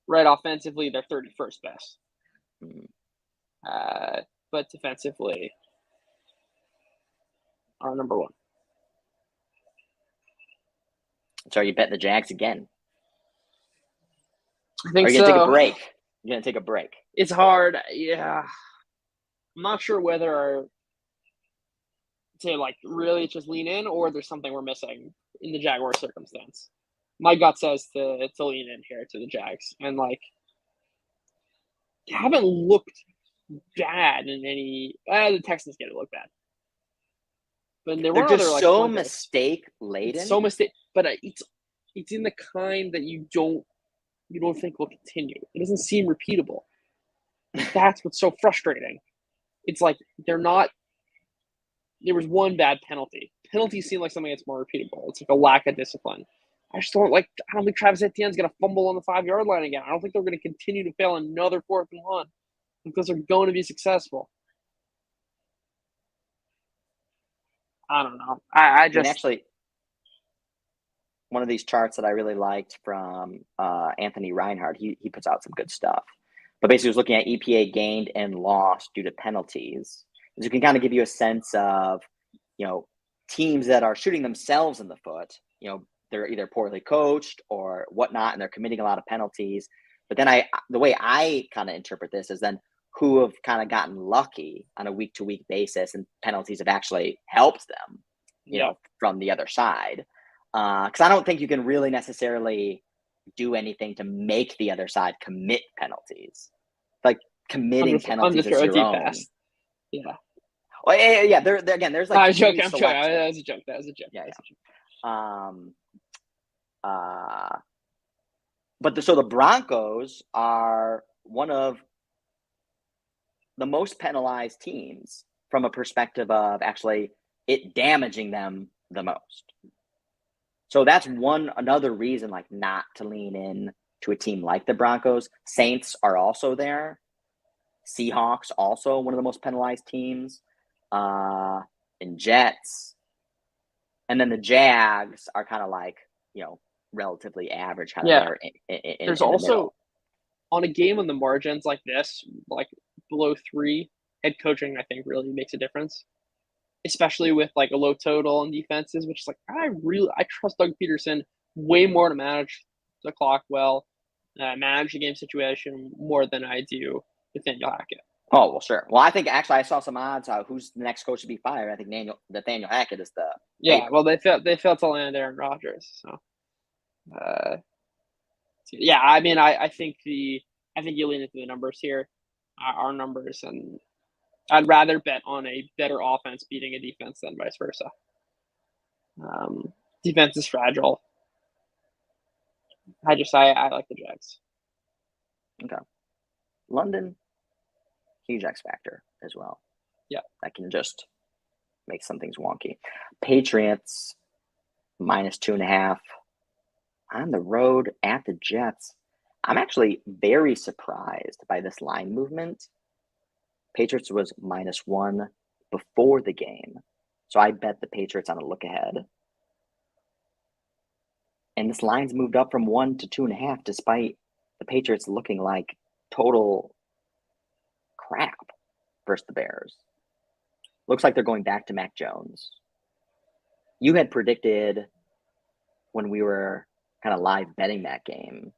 Right, offensively, they're 31st best. But defensively, are number 1. So are you betting the Jags again? I think so. Are you going to take a break? You're going to take a break? It's hard. Yeah. I'm not sure whether to like really just lean in or there's something we're missing in the Jaguar circumstance. My gut says to lean in here to the Jags. And like they haven't looked bad in any the Texans get to look bad. But they're just so mistake laden. So mistake, but it's in the kind that you don't think will continue. It doesn't seem repeatable. That's what's so frustrating. It's like they're not. There was one bad penalty. Penalties seem like something that's more repeatable. It's like a lack of discipline. I don't think Travis Etienne's going to fumble on the 5-yard line again. I don't think they're going to continue to fail another 4th and 1 because they're going to be successful. I don't know. I actually, one of these charts that I really liked from Anthony Reinhardt, he puts out some good stuff. But basically, he was looking at EPA gained and lost due to penalties. So it can kind of give you a sense of, teams that are shooting themselves in the foot. They're either poorly coached or whatnot, and they're committing a lot of penalties. But then the way I kind of interpret this is then who have kind of gotten lucky on a week-to-week basis, and penalties have actually helped them, from the other side. Because I don't think you can really necessarily do anything to make the other side commit penalties. Like committing penalties is your own. Pass. Yeah. Well, yeah. There's like. I'm joking. That was a joke. Yeah. But the Broncos are one of the most penalized teams from a perspective of actually it damaging them the most. So that's another reason like not to lean in to a team like the Broncos. Saints are also there. Seahawks also one of the most penalized teams. And Jets. And then the Jags are kind of like, relatively average. Kind of there There's also on a game on the margins like this, like below 3, head coaching, I think, really makes a difference. Especially with like a low total on defenses, which is like, I trust Doug Peterson way more to manage the clock well, manage the game situation more than I do Nathaniel Hackett. Oh, well, sure. Well, I think actually I saw some odds who's the next coach to be fired. I think Nathaniel Hackett is the favorite. Well, they failed to land Aaron Rodgers, so I mean, I think you lean into the numbers here, our numbers, and I'd rather bet on a better offense beating a defense than vice versa. Defense is fragile. I like the Jags. Okay. London, huge X factor as well. Yeah. That can just make some things wonky. Patriots, -2.5 on the road at the Jets. I'm actually very surprised by this line movement. Patriots was -1 before the game. So I bet the Patriots on a look ahead. And this line's moved up from 1 to 2.5 despite the Patriots looking like total crap versus the Bears. Looks like they're going back to Mac Jones. You had predicted when we were kind of live betting that game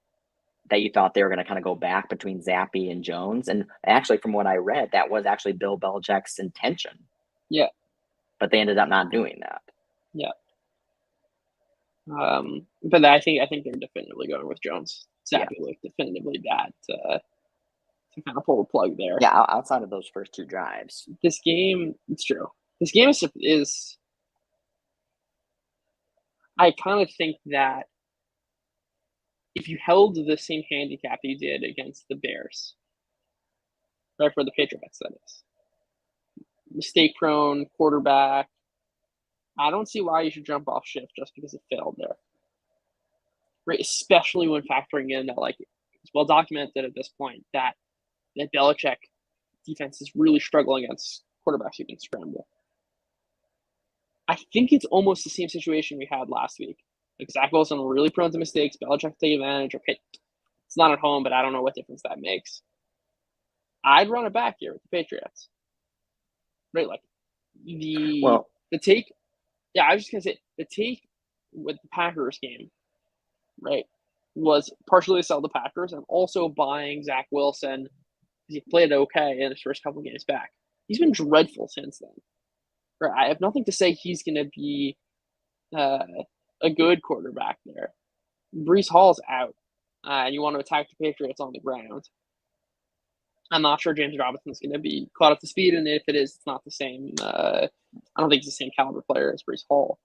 that you thought they were going to kind of go back between Zappy and Jones. And actually, from what I read, that was actually Bill Belichick's intention. Yeah. But they ended up not doing that. Yeah. But I think they're definitively going with Jones. Zappy looked definitively bad to kind of pull the plug there. Yeah, outside of those first 2 drives. This game, it's true. This game is I kind of think that if you held the same handicap you did against the Bears, right, for the Patriots, that is, mistake-prone quarterback, I don't see why you should jump off shift just because it failed there. Right, especially when factoring in that, like, it's well documented at this point that Belichick defense is really struggling against quarterbacks who can scramble. I think it's almost the same situation we had last week. Like, Zach Wilson really prone to mistakes. Belichick take advantage. Okay, it's not at home, but I don't know what difference that makes. I'd run it back here with the Patriots. Right, like the take. Yeah, I was just gonna say the take with the Packers game, right, was partially to sell the Packers and also buying Zach Wilson because he played okay in his first couple of games back. He's been dreadful since then. Right, I have nothing to say he's going to be a good quarterback there. Breece Hall's out, and you want to attack the Patriots on the ground. I'm not sure James Robinson's going to be caught up to speed, and if it is, it's not the same. I don't think it's the same caliber player as Breece Hall.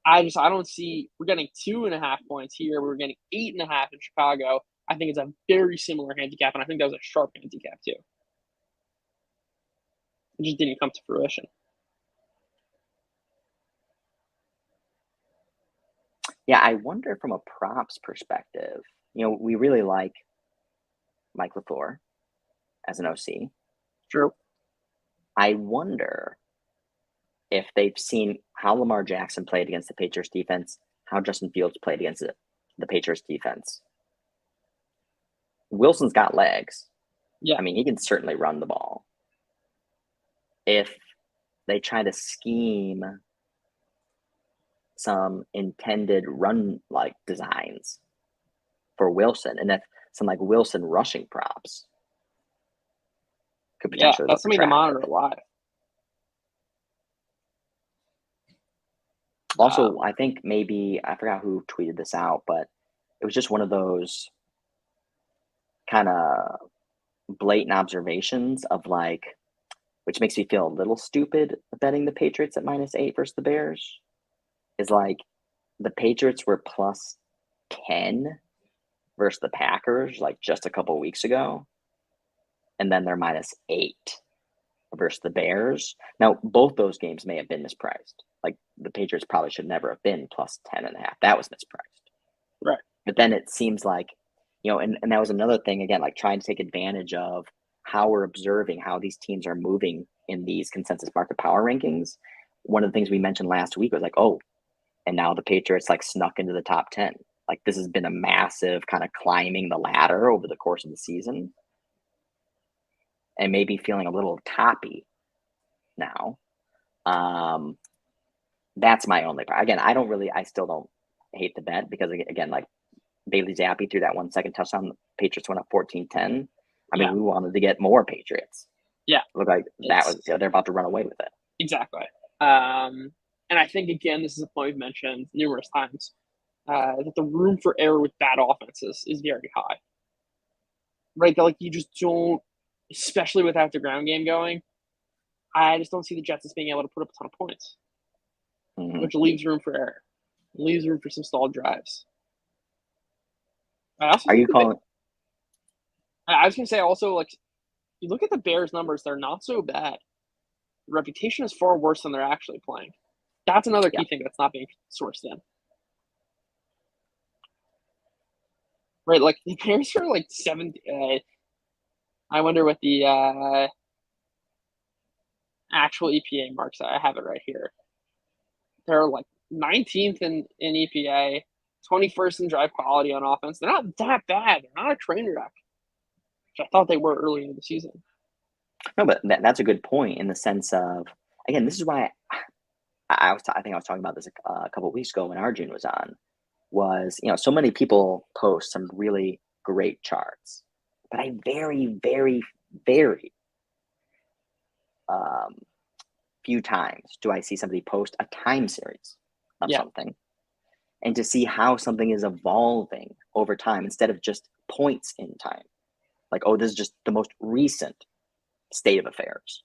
I don't see. We're getting 2.5 points here. We're getting 8.5 in Chicago. I think it's a very similar handicap, and I think that was a sharp handicap too. It just didn't come to fruition. Yeah, I wonder from a props perspective. We really like Mike LaFleur as an OC. True. I wonder if they've seen how Lamar Jackson played against the Patriots defense, how Justin Fields played against the Patriots defense. Wilson's got legs. Yeah. I mean, he can certainly run the ball. If they try to scheme some intended run-like designs for Wilson, and if some like Wilson rushing props could potentially that's something to monitor live. Also, I think maybe I forgot who tweeted this out, but it was just one of those kind of blatant observations of like, which makes me feel a little stupid betting the Patriots at -8 versus the Bears. Is like the Patriots were +10 versus the Packers like just a couple weeks ago, and then they're -8 versus the Bears. Now, both those games may have been mispriced. Like the Patriots probably should never have been +10.5. That was mispriced. Right. But then it seems like, and that was another thing, again, like trying to take advantage of how we're observing how these teams are moving in these consensus market power rankings. One of the things we mentioned last week was like, oh, and now the Patriots like snuck into the top 10. Like this has been a massive kind of climbing the ladder over the course of the season. And maybe feeling a little toppy now. That's my only part. Again, I still don't hate the bet because, again, like Bailey Zappi threw that 1 second touchdown. The Patriots went up 14-10. I mean, we wanted to get more Patriots. Yeah. It looked like they're about to run away with it. Exactly. And I think, again, this is a point we've mentioned numerous times, that the room for error with bad offenses is very high. Right? That, like, you just don't, especially without the ground game going, I just don't see the Jets as being able to put up a ton of points, which leaves room for error, leaves room for some stalled drives. I was going to say also, like, you look at the Bears' numbers, they're not so bad. The reputation is far worse than they're actually playing. That's another key thing that's not being sourced in. Right, like, the Bears are, like, 70. I wonder what the actual EPA marks are. I have it right here. They're, like, 19th in EPA, 21st in drive quality on offense. They're not that bad. They're not a train wreck, which I thought they were early in the season. No, but that's a good point in the sense of, again, this is why I think I was talking about this a couple of weeks ago when Arjun was on, was, so many people post some really great charts. But I very, very, very few times do I see somebody post a time series of something, and to see how something is evolving over time instead of just points in time. Like, oh, this is just the most recent state of affairs.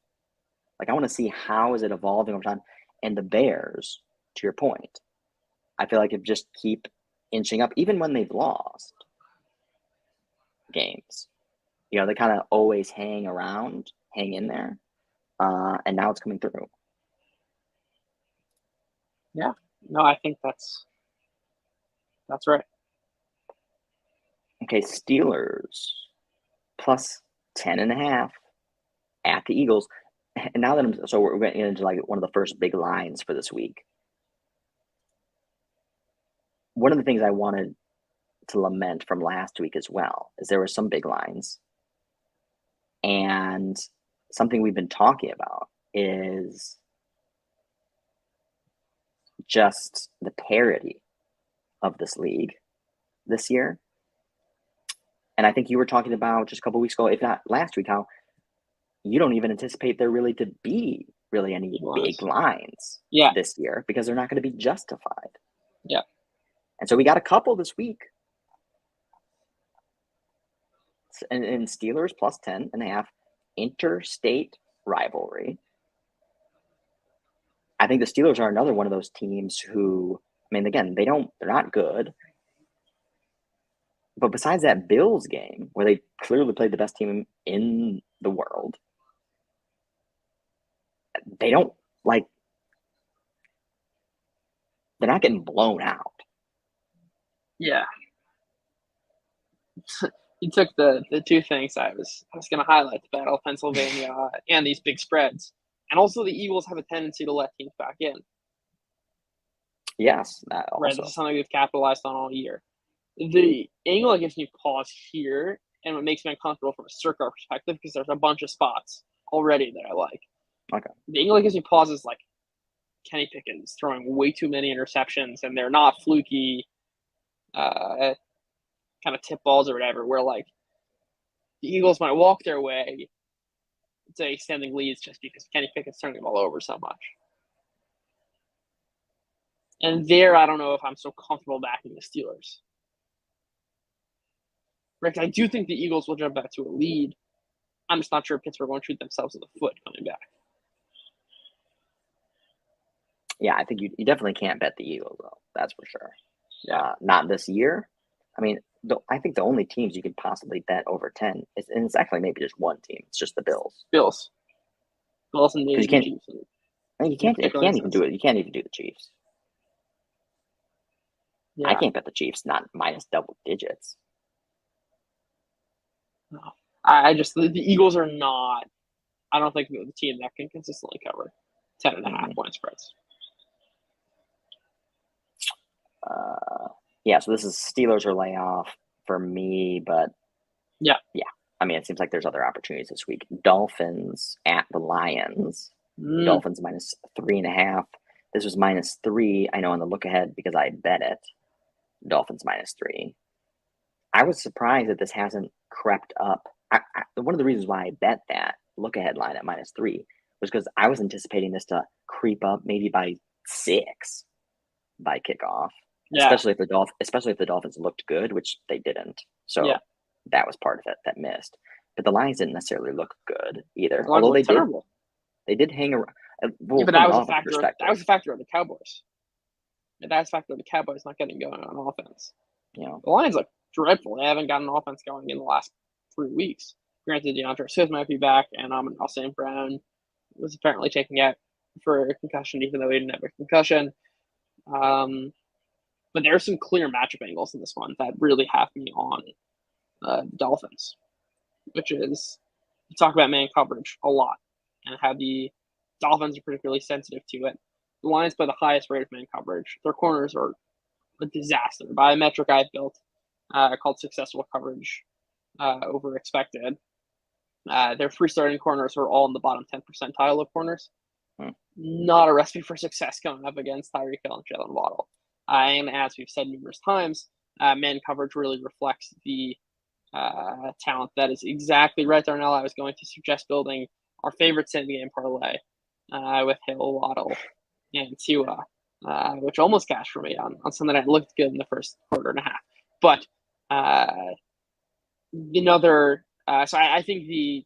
Like, I want to see how is it evolving over time. And the Bears, to your point, I feel like it just keep inching up, even when they've lost games. You know, they kind of always hang in there. And now it's coming through. Yeah. No, I think that's right. Okay, Steelers plus 10.5 at the Eagles. And now that we're getting into like one of the first big lines for this week. One of the things I wanted to lament from last week as well is there were some big lines. And something we've been talking about is just the parity of this league this year. And I think you were talking about just a couple weeks ago, if not last week, how you don't even anticipate there really to be really any big lines this year because they're not going to be justified. Yeah. And so we got a couple this week. And Steelers plus 10.5 interstate rivalry. I think the Steelers are another one of those teams who, I mean, again, they're not good. But besides that Bills game, where they clearly played the best team in the world, they don't they're not getting blown out. Yeah. You took the two things I was going to highlight: the Battle of Pennsylvania and these big spreads, and also the Eagles have a tendency to let teams back in. Yes, that also. Right, this is something we've capitalized on all year. The angle that gives me pause here, and what makes me uncomfortable from a circle perspective, because there's a bunch of spots already that I like. Okay. The angle that gives me pause is like Kenny Pickett throwing way too many interceptions, and they're not fluky kind of tip balls or whatever, where like the Eagles might walk their way to extending leads just because Kenny Pickett's turning the ball over so much. And there, I don't know if I'm so comfortable backing the Steelers. Rick, I do think the Eagles will jump back to a lead. I'm just not sure if Pittsburgh won't shoot themselves in the foot coming back. Yeah, I think you definitely can't bet the Eagles, though. That's for sure. Yeah. Not this year. I mean, I think the only teams you could possibly bet over 10 is, and it's actually maybe just one team. It's just the Bills. Bills and the Chiefs. I mean, you can't even do it. You can't even do the Chiefs. Yeah. I can't bet the Chiefs not minus double digits. No. The Eagles are not. I don't think they're the team that can consistently cover 10.5 point spreads. Yeah, so this is Steelers or layoff for me, but yeah. I mean, it seems like there's other opportunities this week. Dolphins at the Lions. Dolphins minus 3.5. This was minus 3. I know on the look ahead because I bet it. Dolphins minus 3. I was surprised that this hasn't crept up. One of the reasons why I bet that look ahead line at minus 3 was because I was anticipating this to creep up maybe by 6 by kickoff. Yeah. Especially if the Dolphins looked good, which they didn't. So that was part of it that missed. But the Lions didn't necessarily look good either. Although they did hang around. Well, but that was a factor. That was a factor of the Cowboys. That's a factor of the Cowboys not getting going on offense. You know, the Lions look dreadful. They haven't gotten offense going in the last 3 weeks. Granted, DeAndre Swift might be back, and Amon-Ra St. Brown was apparently taken out for a concussion, even though he didn't have a concussion. But there are some clear matchup angles in this one that really have me on Dolphins, which is you talk about man coverage a lot and how the Dolphins are particularly sensitive to it. The Lions play the highest rate of man coverage. Their corners are a disaster. By a metric I've built called successful coverage over expected. Their 3 starting corners are all in the bottom 10 percentile of corners. Not a recipe for success going up against Tyreek Hill and Jalen Waddle. And as we've said numerous times, man coverage really reflects the talent that is exactly right, Darnell. I was going to suggest building our favorite same game parlay with Hill, Waddle, and Tua, which almost cashed for me on something that looked good in the first quarter and a half. But so I think the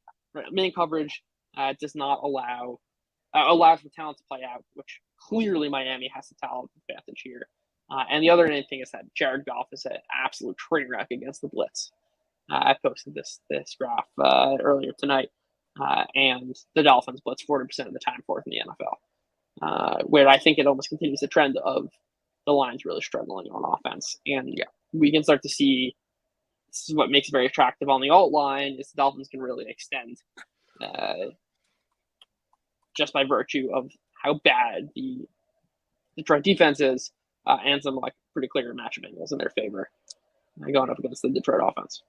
man coverage does not allows for talent to play out, which clearly Miami has the talent advantage here. And the other thing is that Jared Goff is an absolute train wreck against the blitz. I posted this graph earlier tonight, and the Dolphins blitz 40% of the time, fourth in the NFL, where I think it almost continues the trend of the Lions really struggling on offense. And we can start to see this is what makes it very attractive on the alt line is the Dolphins can really extend just by virtue of how bad the Detroit defense is and some like pretty clear matchup angles in their favor going up against the Detroit offense.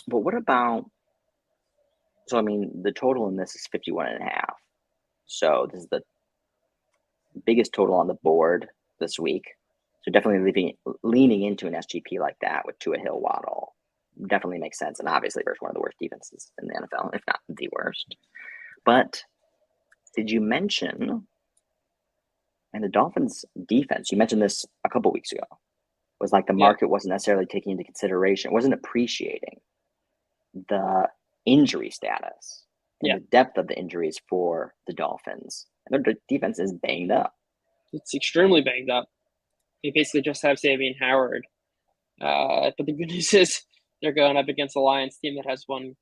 But what about, so I mean, the total in this is 51.5. So this is the biggest total on the board this week. So definitely leaning into an SGP like that with Tua, Hill, Waddle definitely makes sense. And obviously versus one of the worst defenses in the NFL, if not the worst. But did you mention, and the Dolphins defense, you mentioned this a couple weeks ago, was like the market wasn't necessarily taking into consideration, wasn't appreciating the injury status and the depth of the injuries for the Dolphins. And their defense is banged up. It's extremely banged up. They basically just have Xavier Howard. But the good news is they're going up against the Lions team that has one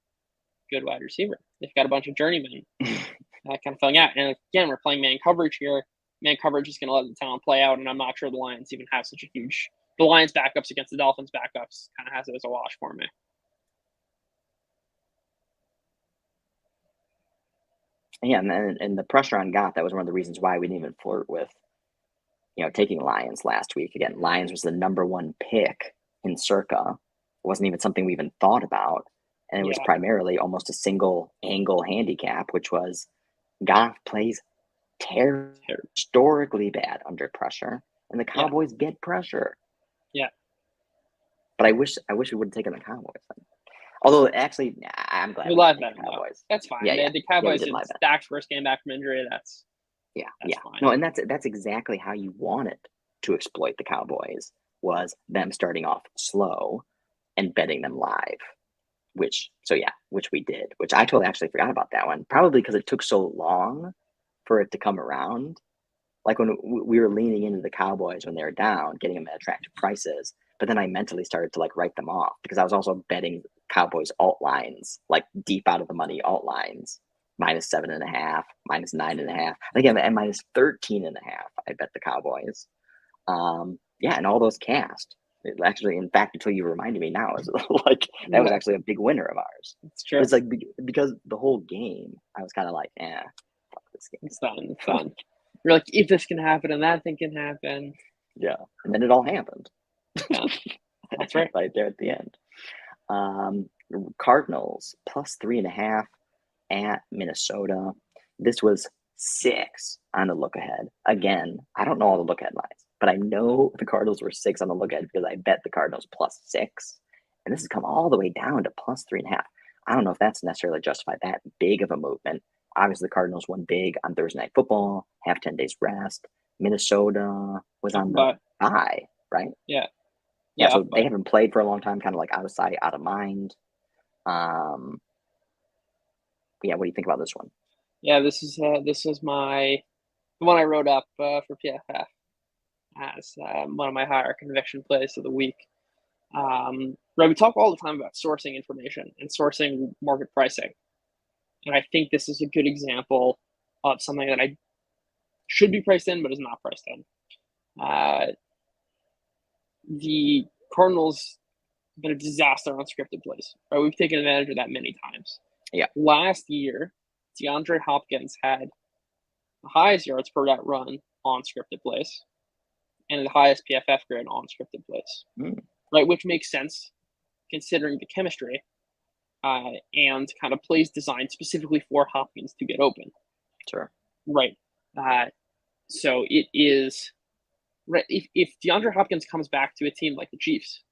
good wide receiver. They've got a bunch of journeymen kind of filling out. And again, we're playing man coverage here. Man coverage is going to let the talent play out, and I'm not sure the Lions even have such a huge – the Lions backups against the Dolphins backups kind of has it as a wash for me. Yeah, and the pressure on Goff, that was one of the reasons why we didn't even flirt with, taking Lions last week. Again, Lions was the number one pick in Circa. It wasn't even something we even thought about. And it was primarily almost a single angle handicap, which was Goff plays historically bad under pressure, and the Cowboys get pressure. Yeah. But I wish we would have taken the Cowboys then. Although, actually, I'm glad we live bet the Cowboys. That's fine. The Cowboys did Dak's first game back from injury. That's fine. No, and that's exactly how you wanted to exploit the Cowboys, was them starting off slow and betting them live, which we did, which I totally actually forgot about that one, probably because it took so long for it to come around. Like when we were leaning into the Cowboys when they were down, getting them at attractive prices, but then I mentally started to like write them off because I was also betting Cowboys alt lines, like deep out of the money alt lines, -7.5, -9.5. I think I'm at -13.5. I bet the Cowboys. And all those cast. It actually, in fact, until you reminded me now, is like that was actually a big winner of ours. It's true. It's like because the whole game, I was kind of like, fuck this game. It's fun. You're like, if this can happen and that thing can happen. Yeah, and then it all happened. Yeah, that's right. Right there at the end. Cardinals +3.5 at Minnesota. This was 6 on the look ahead. Again, I don't know all the look ahead lines, but I know the Cardinals were 6 on the look ahead because I bet the Cardinals +6. And this has come all the way down to +3.5. I don't know if that's necessarily justified that big of a movement. Obviously, the Cardinals won big on Thursday Night Football, have 10 days rest. Minnesota was on the bye, right? Yeah. So they haven't played for a long time, kind of like out of sight, out of mind. What do you think about this one? Yeah, this is the one I wrote up for PFF as one of my higher conviction plays of the week. We talk all the time about sourcing information and sourcing market pricing. And I think this is a good example of something that I should be priced in, but is not priced in. The Cardinals have been a disaster on scripted plays. Right? We've taken advantage of that many times. Yeah. Last year, DeAndre Hopkins had the highest yards per route run on scripted plays and the highest PFF grade on scripted plays. Right, which makes sense considering the chemistry and kind of plays designed specifically for Hopkins to get open. Sure. Right. So it is right. If DeAndre Hopkins comes back to a team like the Chiefs,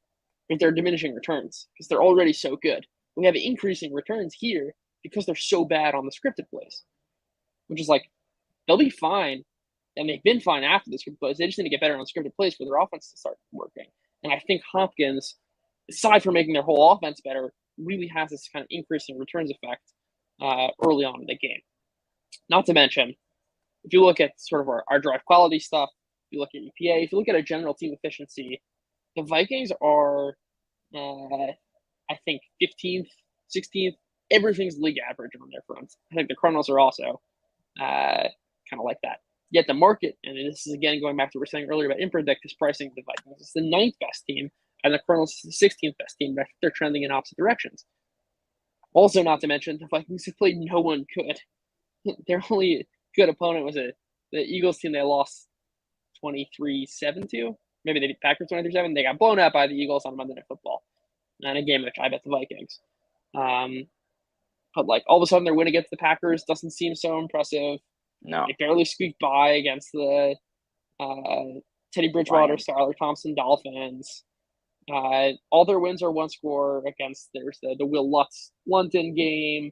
But they're diminishing returns because they're already so good. We have increasing returns here because they're so bad on the scripted plays, which is like they'll be fine, and they've been fine after the scripted plays. They just need to get better on scripted plays for their offense to start working. And I think Hopkins, aside from making their whole offense better, really has this kind of increasing returns effect early on in the game. Not to mention, if you look at sort of our drive quality stuff, if you look at EPA, if you look at a general team efficiency, the Vikings are, I think, 15th, 16th. Everything's league average on their front. I think the Cardinals are also kind of like that. Yet the market, and this is again going back to what we were saying earlier about Impredict, is pricing the Vikings. It's the 9th best team, and the Cardinals is the 16th best team, but they're trending in opposite directions. Also, not to mention, the Vikings have played no one good. Their only good opponent was the Eagles team they lost 23-7 to. Maybe they beat Packers 23-7. They got blown out by the Eagles on Monday Night Football. Not a game which I bet the Vikings. But like all of a sudden their win against the Packers doesn't seem so impressive. No. They barely squeaked by against the Teddy Bridgewater, Skylar Thompson Dolphins. All their wins are one score against there's the Will Lutz London game.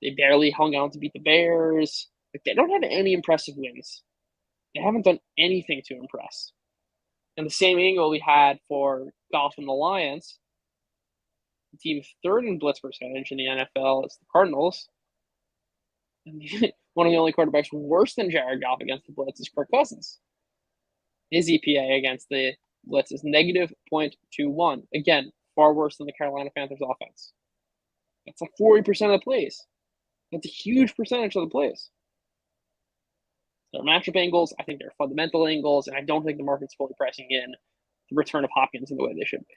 They barely hung out to beat the Bears. Like, they don't have any impressive wins. They haven't done anything to impress. And the same angle we had for Goff and the Lions, the team third in blitz percentage in the NFL is the Cardinals. And one of the only quarterbacks worse than Jared Goff against the blitz is Kirk Cousins. His EPA against the blitz is negative 0.21. Again, far worse than the Carolina Panthers offense. That's like 40% of the plays. That's a huge percentage of the plays. They're matchup angles. I think they're fundamental angles, and I don't think the market's fully pricing in the return of Hopkins in the way they should be.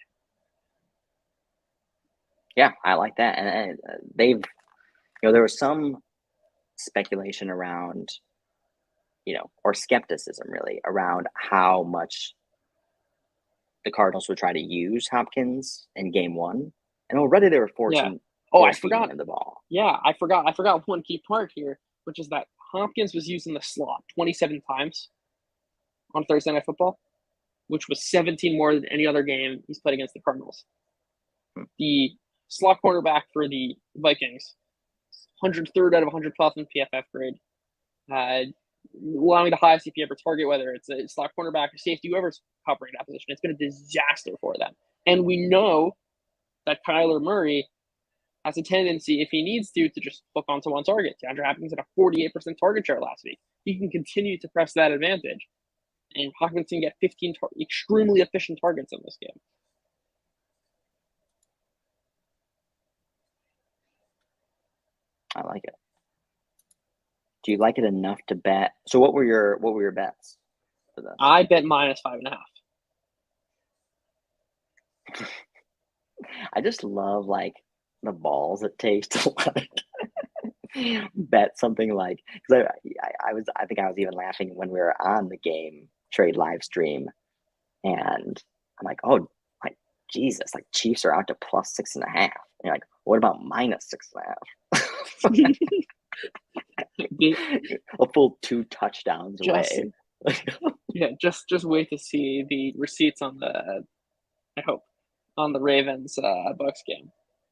Yeah, I like that. And they've, there was some speculation around, or skepticism really around how much the Cardinals would try to use Hopkins in game one. And already they were forcing I forgot him the ball. Yeah, I forgot one key part here, which is that Hopkins was used in the slot 27 times on Thursday Night Football, which was 17 more than any other game he's played against the Cardinals. The slot cornerback for the Vikings, 103rd out of 112th in PFF grade, allowing the highest CPA per target, whether it's a slot cornerback or safety, whoever's covering that position. It's been a disaster for them. And we know that Kyler Murray has a tendency, if he needs to just hook onto one target. DeAndre Hopkins had a 48% target share last week. He can continue to press that advantage. And Hopkins can get 15 extremely efficient targets in this game. I like it. Do you like it enough to bet? So what were your bets for this? I bet -5.5. I just love the balls it takes to bet something because I think I was even laughing when we were on the game trade live stream, and I'm like, oh my Jesus, Chiefs are out to +6.5. And you're like, what about -6.5? A full 2 touchdowns away. Yeah, just wait to see the receipts on the Ravens Bucks game.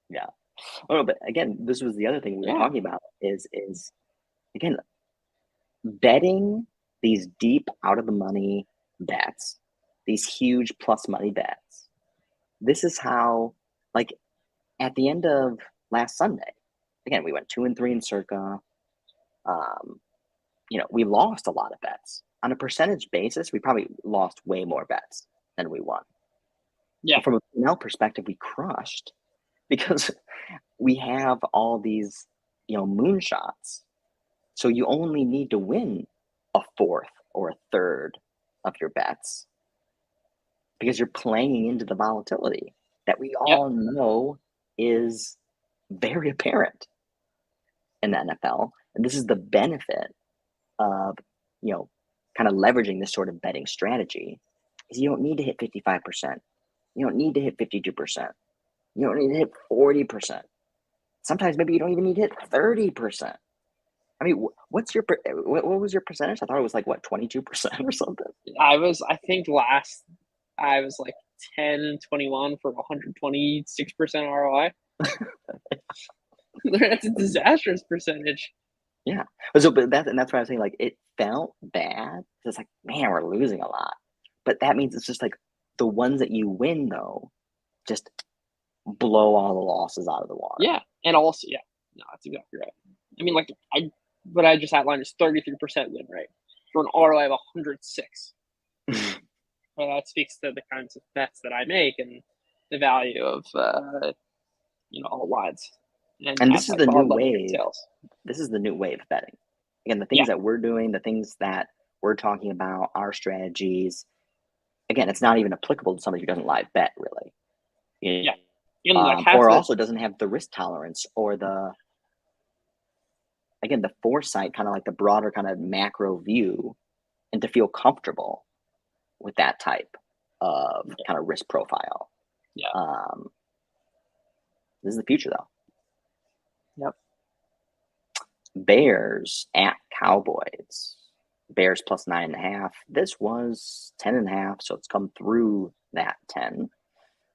Yeah. Oh, but again, this was the other thing we were talking about is again betting these deep out of the money bets, these huge plus money bets. This is how, at the end of last Sunday, again, we went 2-3 in Circa. We lost a lot of bets. On a percentage basis, we probably lost way more bets than we won. Yeah. But from a P&L perspective, we crushed because we have all these, moonshots. So you only need to win a fourth or a third of your bets because you're playing into the volatility that we all know is very apparent in the NFL. And this is the benefit of, kind of leveraging this sort of betting strategy is you don't need to hit 55%. You don't need to hit 52%. You don't need to hit 40%. Sometimes maybe you don't even need to hit 30%. I mean, what was your percentage? I thought it was 22% or something. I think last I was 10-21 for 126% ROI. That's a disastrous percentage. Yeah. But that's why I was saying, like, it felt bad. It's like, man, we're losing a lot. But that means it's just like the ones that you win, though, just blow all the losses out of the water. Yeah. And also, yeah, no, that's exactly right. I mean, like, what I just outlined is 33% win rate for an ROI of 106. Well, that speaks to the kinds of bets that I make and the value of, all lines. And this is the new wave. Details. This is the new wave of betting. Again, the things that we're doing, the things that we're talking about, our strategies. Again, it's not even applicable to somebody who doesn't live bet, really. Or also doesn't have the risk tolerance or the foresight, kind of like the broader kind of macro view, and to feel comfortable with that type of kind of risk profile. Yeah. This is the future, though. Yep. Bears at Cowboys. Bears plus 9.5. This was 10.5, so it's come through that 10.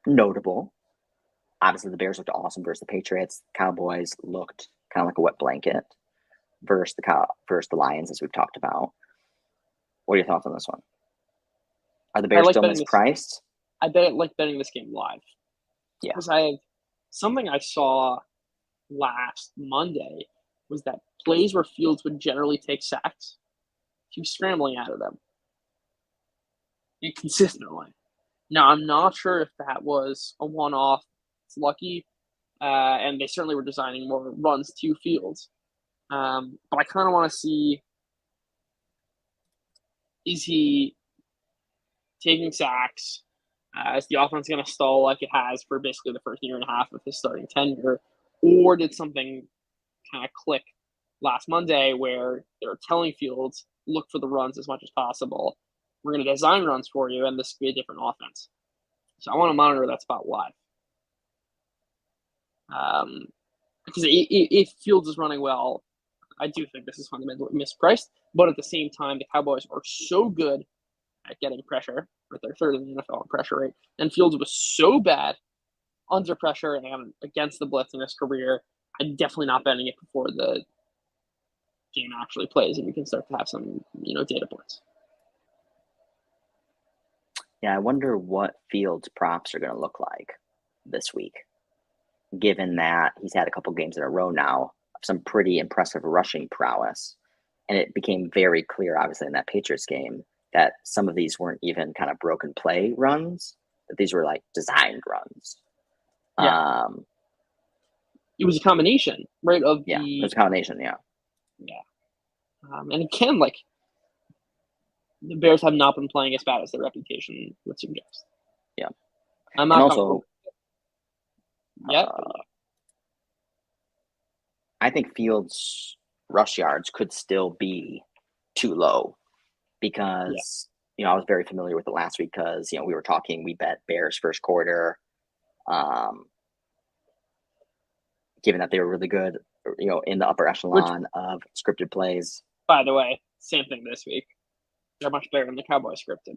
Notable. Obviously, the Bears looked awesome versus the Patriots. Cowboys looked kind of like a wet blanket versus the Lions, as we've talked about. What are your thoughts on this one? Are the Bears still mispriced? I like betting this game live. Yeah. Because something I saw last Monday was that plays where Fields would generally take sacks, he was scrambling out of them inconsistently. Now, I'm not sure if that was a one-off. It's lucky, and they certainly were designing more runs to Fields. But I kind of want to see, is he taking sacks? Is the offense going to stall like it has for basically the first year and a half of his starting tenure? Or did something kind of click last Monday where they were telling Fields, look for the runs as much as possible. We're going to design runs for you, and this could be a different offense. So I want to monitor that spot live. Because if Fields is running well, I do think this is fundamentally mispriced. But at the same time, the Cowboys are so good at getting pressure. They're third in the NFL in pressure rate. And Fields was so bad under pressure and against the blitz in his career. I'm definitely not betting it before the game actually plays, and we can start to have some, data points. Yeah, I wonder what Fields props are going to look like this week, given that he's had a couple games in a row now of some pretty impressive rushing prowess. And it became very clear, obviously, in that Patriots game that some of these weren't even kind of broken play runs, that these were like designed runs. Yeah. It was a combination, right? It was a combination, yeah. Yeah. And again, like, the Bears have not been playing as bad as their reputation would suggest. Yeah. I'm not also, I think Fields' rush yards could still be too low because, I was very familiar with it last week because, we were talking, we bet Bears first quarter, given that they were really good, in the upper echelon of scripted plays. By the way, same thing this week. They're much better than the Cowboys scripted.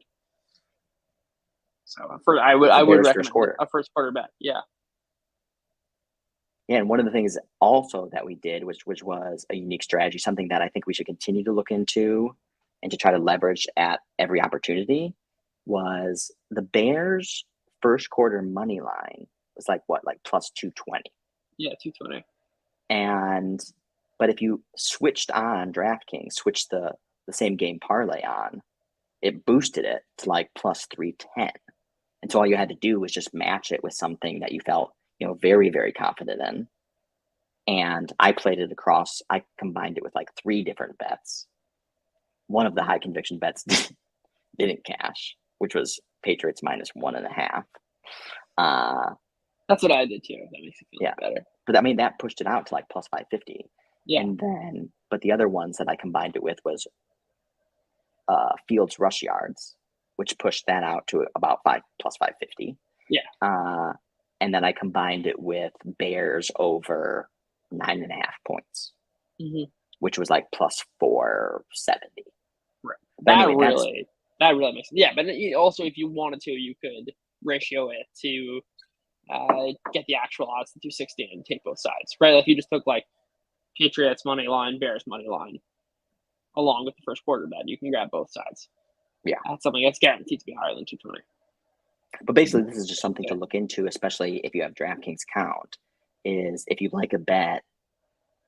So I would recommend a first quarter bet. Yeah. Yeah, and one of the things also that we did, which was a unique strategy, something that I think we should continue to look into and to try to leverage at every opportunity, was the Bears' first quarter money line was like plus 220. Yeah, 220. But if you switched on DraftKings, switched the same game parlay on, it boosted it to like plus 310. And so all you had to do was just match it with something that you felt, very, very confident in. And I played it across, I combined it with like 3 different bets. One of the high conviction bets didn't cash, which was Patriots minus 1.5. That's what I did too. That makes it feel better. But I mean, that pushed it out to like plus 550. Yeah. And then, but the other ones that I combined it with was Fields rush yards, which pushed that out to about plus 550. Yeah. And then I combined it with Bears over 9.5 points, which was like plus 470. Right. That really makes sense. Yeah, but also if you wanted to, you could ratio it to get the actual odds to 260 and take both sides, right? Like, if you just took like Patriots money line, Bears money line, along with the first quarter bet, you can grab both sides. Yeah. That's something that's guaranteed to be higher than 220. But basically, this is just something to look into, especially if you have DraftKings account, is if you like a bet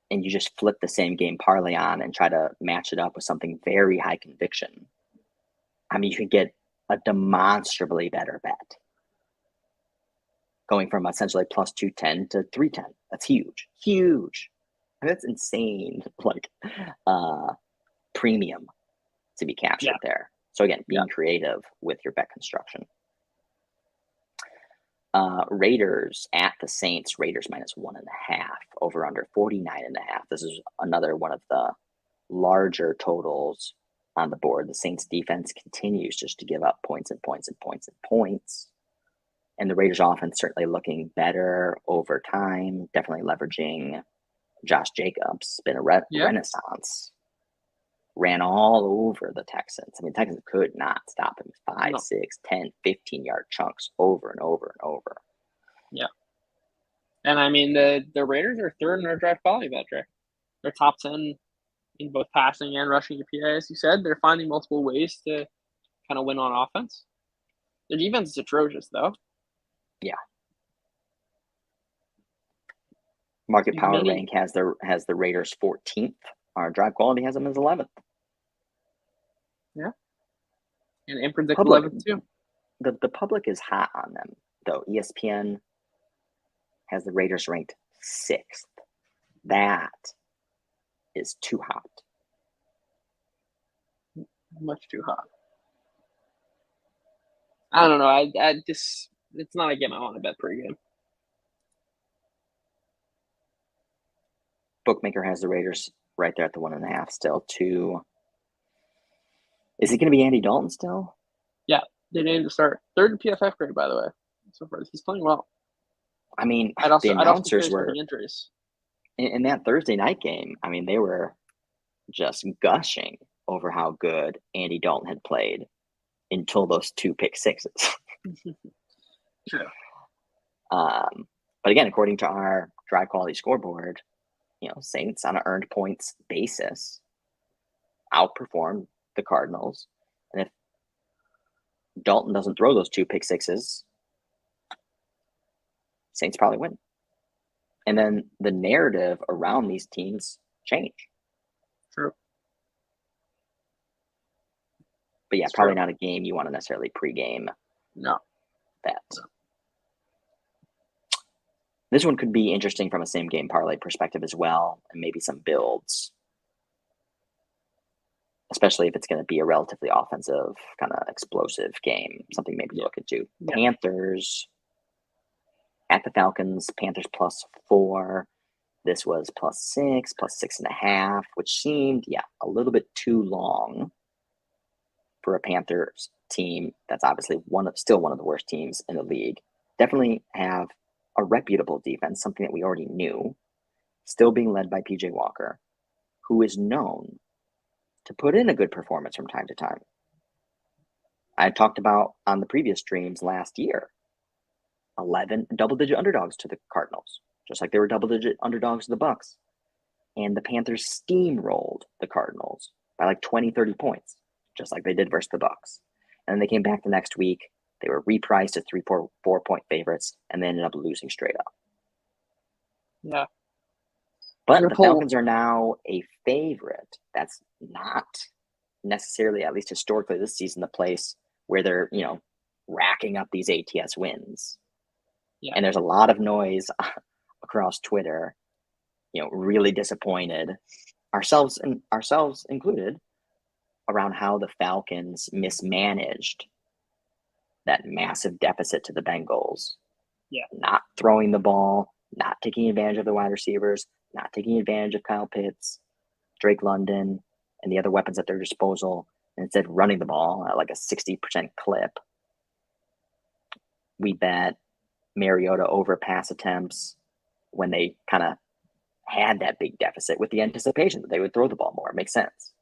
and you just flip the same game parlay on and try to match it up with something very high conviction. I mean, you could get a demonstrably better bet going from essentially plus 210 to 310. That's huge. Huge. I mean, that's insane. Like premium to be captured there. So again, being creative with your bet construction. Raiders at the Saints. Raiders minus 1.5, over under 49.5. This is another one of the larger totals on the board. The Saints defense continues just to give up points and points and points and points. And the Raiders offense certainly looking better over time, definitely leveraging Josh Jacobs. Been a renaissance. Ran all over the Texans. I mean, Texans could not stop him. 5, 6, 10, 15-yard chunks over and over and over. Yeah. And I mean, the Raiders are third in our draft quality metric. They're top 10 in both passing and rushing EPA, as you said. They're finding multiple ways to kind of win on offense. Their defense is atrocious, though. Yeah. Market Power Rank has the Raiders 14th. Our drive quality has them as 11th. Yeah. And Imprint 11th too. The public is hot on them, though. ESPN has the Raiders ranked 6th. That is too hot. Much too hot. I don't know. I just, it's not a game I want to bet pregame. Bookmaker has the Raiders right there at the 1.5 still. 2. Is it going to be Andy Dalton still? Yeah, they named to start. 3rd in PFF grade, by the way. So far, he's playing well. I mean, the announcers were injuries in that Thursday night game. I mean, they were just gushing over how good Andy Dalton had played until those 2 pick sixes. True. But again, according to our drive quality scoreboard, Saints on an earned points basis outperformed the Cardinals. And if Dalton doesn't throw those 2 pick sixes, Saints probably win. And then the narrative around these teams change. True. But yeah, it's probably not a game you want to necessarily pregame. No. Bet. No. This one could be interesting from a same game parlay perspective as well, and maybe some builds, especially if it's going to be a relatively offensive, kind of explosive game. Something maybe to look into. Yeah. Panthers at the Falcons. Panthers +4. This was +6, +6.5, which seemed, a little bit too long for a Panthers team that's obviously still one of the worst teams in the league. Definitely have a reputable defense, something that we already knew, still being led by PJ Walker, who is known to put in a good performance from time to time. I talked about on the previous streams last year, 11 double-digit underdogs to the Cardinals, just like they were double-digit underdogs to the Bucs. And the Panthers steamrolled the Cardinals by like 20, 30 points, just like they did versus the Bucs. And then they came back the next week. They were repriced as 4-point favorites, and they ended up losing straight up. Yeah. But the Falcons are now a favorite. That's not necessarily, at least historically this season, the place where they're, racking up these ATS wins. Yeah. And there's a lot of noise across Twitter, really disappointed, ourselves included, around how the Falcons mismanaged that massive deficit to the Bengals. Yeah. Not throwing the ball, not taking advantage of the wide receivers, not taking advantage of Kyle Pitts, Drake London, and the other weapons at their disposal, and instead running the ball at like a 60% clip. We bet Mariota over pass attempts when they kind of had that big deficit with the anticipation that they would throw the ball more. It makes sense.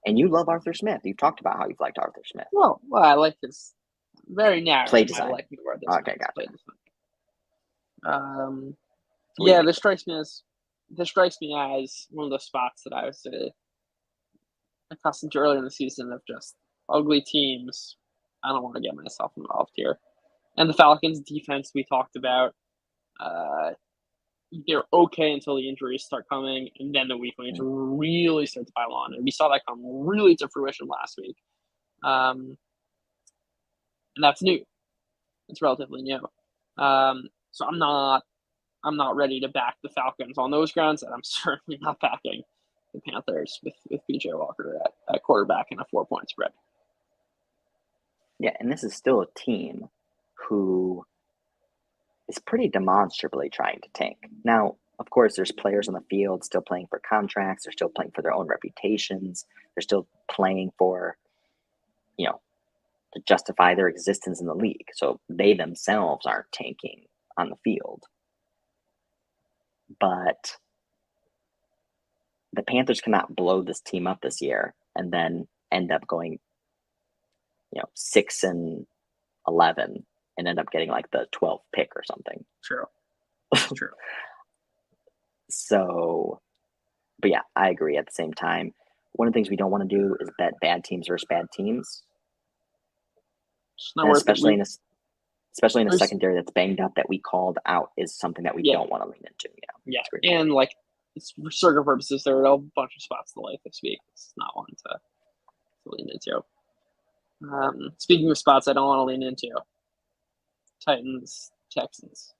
And you love Arthur Smith. You've talked about how you've liked Arthur Smith. Well, I like his Very narrow. Play My design. liking about this. Okay, gotcha. Play design. So what do you Yeah, think? this strikes me as one of those spots that I was accustomed to earlier in the season of just ugly teams. I don't want to get myself involved here. And the Falcons' defense we talked about. They're okay until the injuries start coming, and then the weaklings really start to pile on. And we saw that come really to fruition last week. And that's new. It's relatively new. So I'm not ready to back the Falcons on those grounds, and I'm certainly not backing the Panthers with PJ Walker at quarterback in a 4-point spread. Yeah, and this is still a team who is pretty demonstrably trying to tank. Now, of course, there's players on the field still playing for contracts. They're still playing for their own reputations. They're still playing for, to justify their existence in the league. So they themselves aren't tanking on the field. But the Panthers cannot blow this team up this year and then end up going, 6-11 and end up getting like the 12th pick or something. True. True. So, but yeah, I agree. At the same time, one of the things we don't want to do is bet bad teams versus bad teams, especially in a secondary that's banged up that we called out is something that we don't want to lean into. Yeah, and like for circuit purposes, there are a bunch of spots to like this week. It's not one to lean into. Speaking of spots I don't want to lean into, Titans, Texans.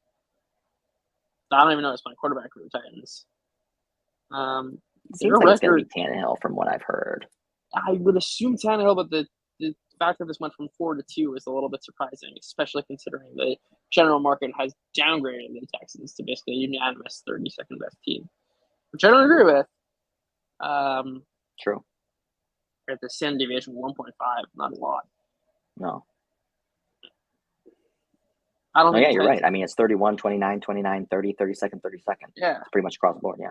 I don't even know it's my quarterback for the Titans. It seems like it's going to be Tannehill from what I've heard. I would assume Tannehill, but the fact that this went from 4 to 2 is a little bit surprising, especially considering the general market has downgraded the Texans to basically a unanimous 32nd best team, which I don't agree with. True. At the standard deviation of 1.5, not a lot. No. I don't think yeah, you're right. I mean, it's 31, 29, 29, 30, 32nd, 32nd. Yeah. It's pretty much across the board, yeah.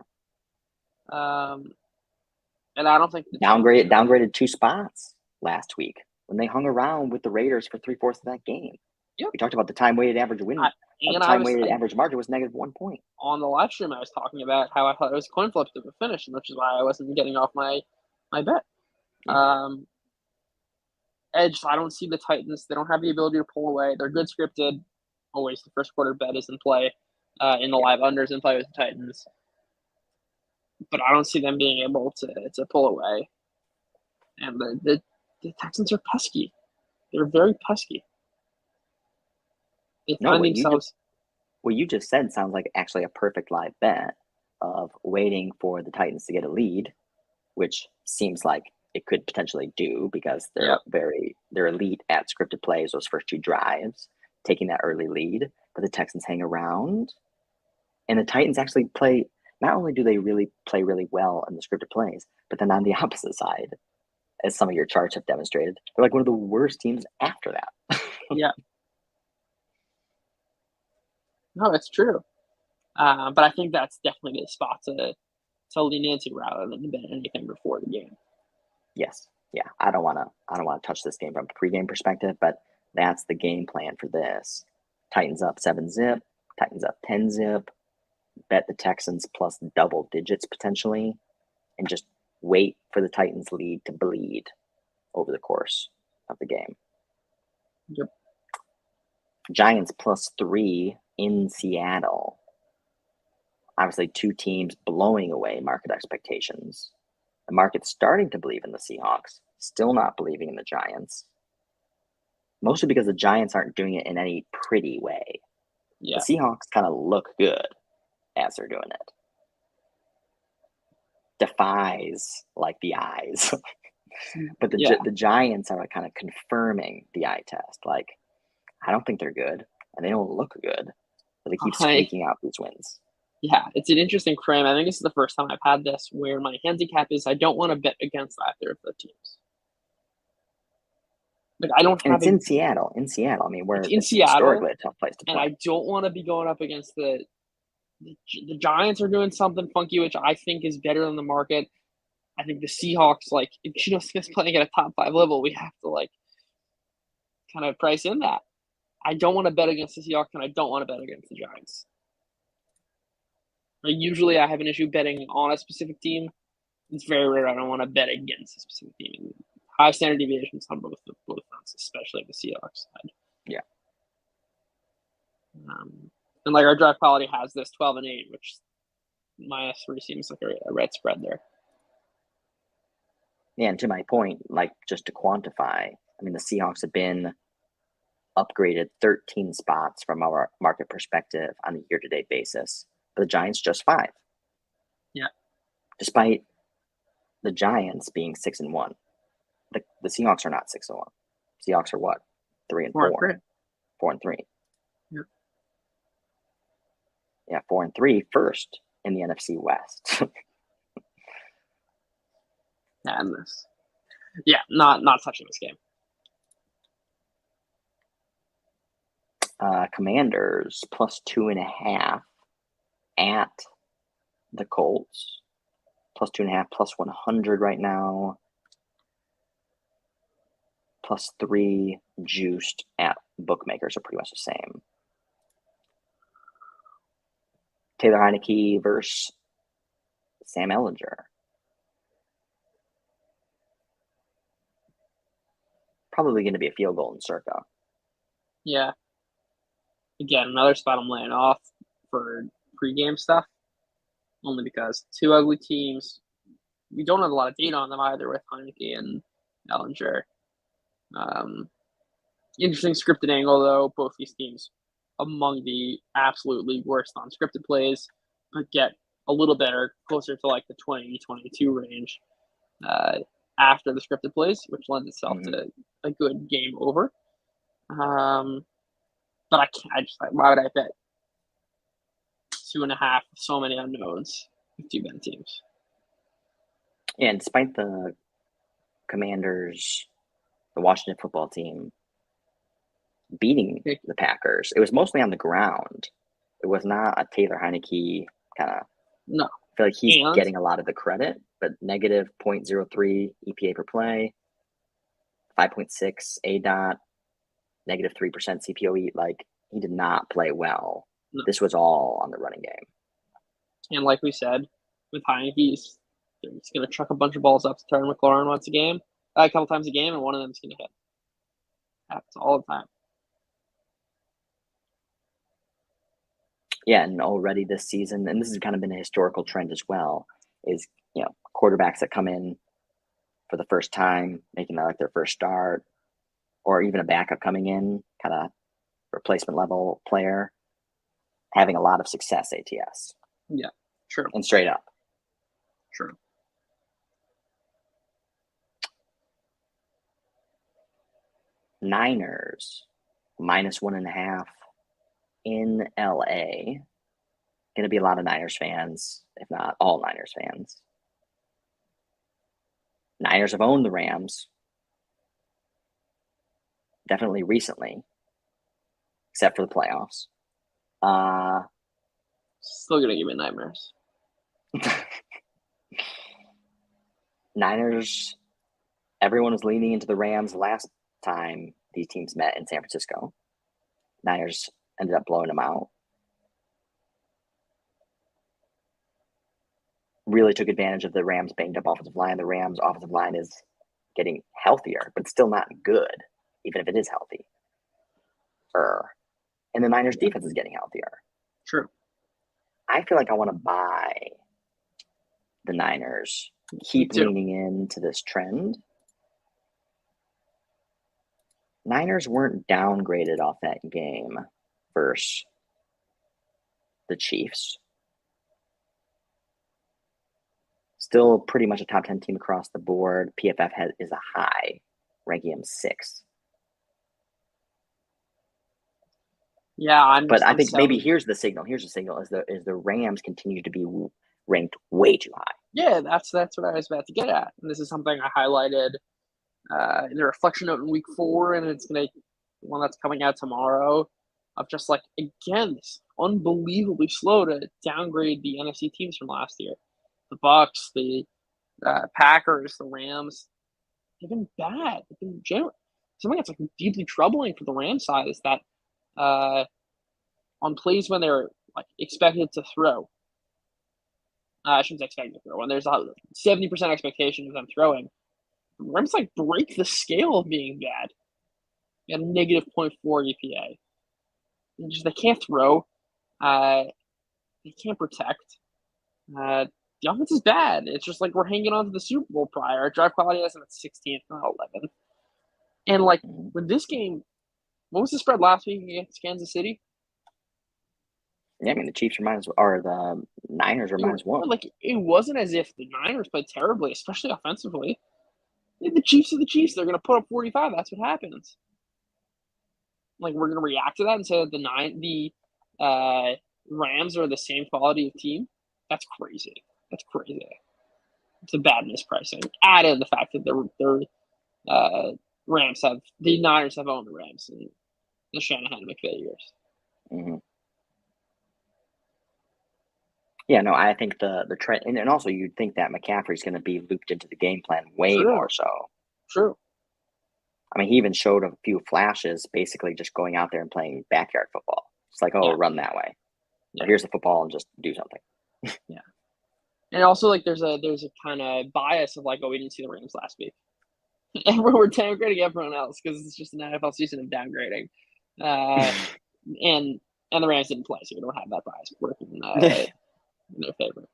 And I don't think downgraded 2 spots last week when they hung around with the Raiders for 3/4 of that game. Yep. We talked about the time-weighted average win. The time-weighted average margin was -1 point. On the live stream, I was talking about how I thought it was a coin flip to the finish, which is why I wasn't getting off my bet. Yeah. Edge, I don't see the Titans. They don't have the ability to pull away. They're good scripted. Always the first quarter bet is in play. In the live unders in play with the Titans. But I don't see them being able to pull away. And the Texans are pesky. They're very pesky. They find themselves. What you just said sounds like actually a perfect live bet of waiting for the Titans to get a lead, which seems like it could potentially do because they're they're elite at scripted plays, those first 2 drives, taking that early lead. But the Texans hang around, and the Titans actually play. Not only do they really play really well in the scripted plays, but then on the opposite side, as some of your charts have demonstrated, they're like one of the worst teams after that. Yeah. No, it's true. But I think that's definitely the spot to lean into rather than bet anything before the game. Yes. Yeah. I don't want to touch this game from a pregame perspective, but that's the game plan for this. Titans up 7-zip, Titans up 10-zip, bet the Texans plus double digits potentially, and just wait for the Titans lead to bleed over the course of the game. Yep. Giants +3 in Seattle. Obviously, 2 teams blowing away market expectations. The market's starting to believe in the Seahawks, still not believing in the Giants. Mostly because the Giants aren't doing it in any pretty way. Yeah. The Seahawks kind of look good as they're doing it. Defies like the eyes. But the Giants are like kind of confirming the eye test. Like, I don't think they're good, and they don't look good, but they keep squeaking out these wins. Yeah, it's an interesting frame. I think this is the first time I've had this where my handicap is I don't want to bet against either of the teams. Like I don't. And it's in Seattle. In Seattle, I mean, where it's historically a tough place to play. And I don't want to be going up against the Giants are doing something funky, which I think is better than the market. I think the Seahawks, like if Geno Smith's playing at a top 5 level, we have to kind of price in that. I don't want to bet against the Seahawks, and I don't want to bet against the Giants. Usually, I have an issue betting on a specific team. It's very rare I don't want to bet against a specific team. High standard deviations on both fronts, especially the Seahawks side. Yeah. And like our draft quality has this 12-8, which -3 seems like a red spread there. Yeah, and to my point, like just to quantify, I mean, the Seahawks have been upgraded 13 spots from our market perspective on a year-to-date basis, but the Giants just 5. Yeah. Despite the Giants being 6-1, the Seahawks are not 6-1. Seahawks are what? 3-4. 4-3. Yeah. Yeah, 4-3 first in the NFC West. Madness. Yeah, not touching this game. Commanders +2.5 at the Colts. +2.5, +100 right now. +3 juiced at bookmakers are pretty much the same. Taylor Heineke versus Sam Ehlinger. Probably going to be a field goal in Circa. Yeah. Again, another spot I'm laying off for pregame stuff, only because 2 ugly teams. We don't have a lot of data on them either with Heineke and Ehlinger. Interesting scripted angle, though. Both these teams among the absolutely worst unscripted plays, but get a little better, closer to like the 20-22 range after the scripted plays, which lends itself to a good game over. But I can't. Why would I bet 2.5? So many unknowns with 2 bad teams. Yeah, and despite the Commanders, the Washington football team beating the Packers, it was mostly on the ground. It was not a Taylor Heineke kind of. No. I feel like he's getting a lot of the credit, but -0.03 EPA per play, 5.6 ADOT, -3% CPOE. Like, he did not play well. No. This was all on the running game. And like we said, with Heineke, he's going to chuck a bunch of balls up to Terry McLaurin a couple times a game, and one of them is going to hit. Happens all the time. Yeah, and already this season, and this has kind of been a historical trend as well, is, quarterbacks that come in for the first time, making that like their first start, or even a backup coming in, kind of replacement level player, having a lot of success ATS. Yeah, true. And straight up. True. Niners, -1.5 in LA. Going to be a lot of Niners fans, if not all Niners fans. Niners have owned the Rams. Definitely recently, except for the playoffs. Still going to give me nightmares. Niners, everyone was leaning into the Rams last time these teams met in San Francisco. Niners ended up blowing them out. Really took advantage of the Rams' banged up offensive line. The Rams' offensive line is getting healthier, but still not good, even if it is healthy. And the Niners' defense is getting healthier. True. I feel like I want to buy the Niners, keep leaning into this trend. Niners weren't downgraded off that game versus the Chiefs. Still pretty much a top 10 team across the board. PFF is a high, ranking them 6. Yeah, I think maybe here's the signal. Here's the signal: is the Rams continue to be ranked way too high. Yeah, that's what I was about to get at. And this is something I highlighted in the reflection note in week 4, and it's gonna one that's coming out tomorrow. Of just like, again, it's unbelievably slow to downgrade the NFC teams from last year. The Bucs, the Packers, the Rams, they've been bad. They've been general. something that's like deeply troubling for the Rams side is that on plays when they're like expected to throw, I shouldn't say expected to throw, when there's a 70% expectation of them throwing, the Rams like break the scale of being bad. At a negative -0.4 EPA. They can't throw. They can't protect. The offense is bad. It's just like we're hanging on to the Super Bowl prior. Our drive quality has them at 16th, not 11th. And like with this game, what was the spread last week against Kansas City? Yeah, I mean the Chiefs are or the Niners are -1. Like it wasn't as if the Niners played terribly, especially offensively. The Chiefs are the Chiefs. They're going to put up 45. That's what happens. Like we're going to react to that and say that the Rams are the same quality of team. That's crazy. That's crazy. It's a bad mispricing. Added the fact that the Niners have owned the Rams in the Shanahan McVay years. Mm-hmm. Yeah, no, I think the trend, and also you'd think that McCaffrey's going to be looped into the game plan way more so. True. I mean, he even showed a few flashes, basically just going out there and playing backyard football. It's like, run that way. Yeah. Here's the football and just do something. Yeah. And also, like, there's a kind of bias of like, we didn't see the Rams last week. And we're downgrading everyone else because it's just an NFL season of downgrading. And the Rams didn't play, so we don't have that bias working in their favor.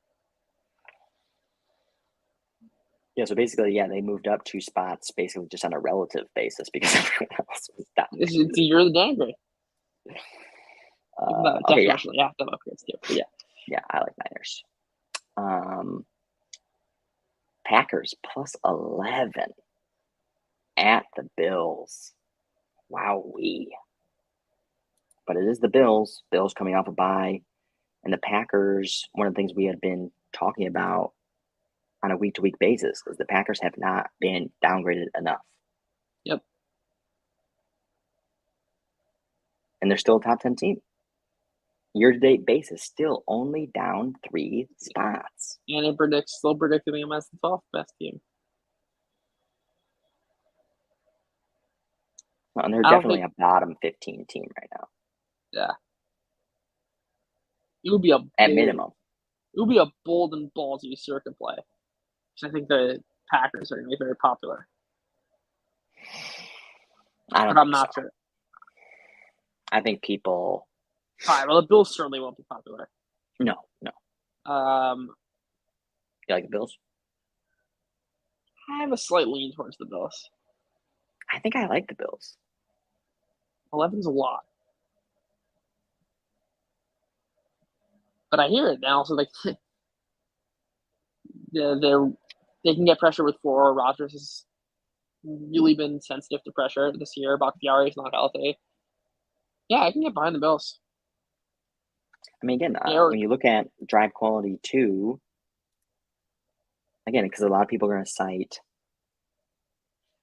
Yeah, so basically, they moved up 2 spots basically just on a relative basis because everyone else was down. It's a year of the downgrade. Definitely, yeah, the upgrades too. Yeah, I like Niners. Packers +11 at the Bills. Wowee. But it is the Bills. Bills coming off a bye. And the Packers, one of the things we had been talking about on a week-to-week basis is the Packers have not been downgraded enough. Yep. And they're still a top 10 team. Year-to-date basis, still only down 3 spots. And it still predicting them as the 12th best team. Well, and they're definitely a bottom 15 team right now. Yeah. It would be at minimum. It would be a bold and ballsy circuit play. Which I think the Packers are going to be very popular. I'm not sure. I think people. All right, well, the Bills certainly won't be popular. No. You like the Bills? I have a slight lean towards the Bills. I think I like the Bills. 11's a lot. But I hear it now. Also, like, they can get pressure with 4. Rodgers has really been sensitive to pressure this year. Bakhtiari is not healthy. Yeah, I can get behind the Bills. I mean, again, when you look at drive quality too, again, because a lot of people are going to cite,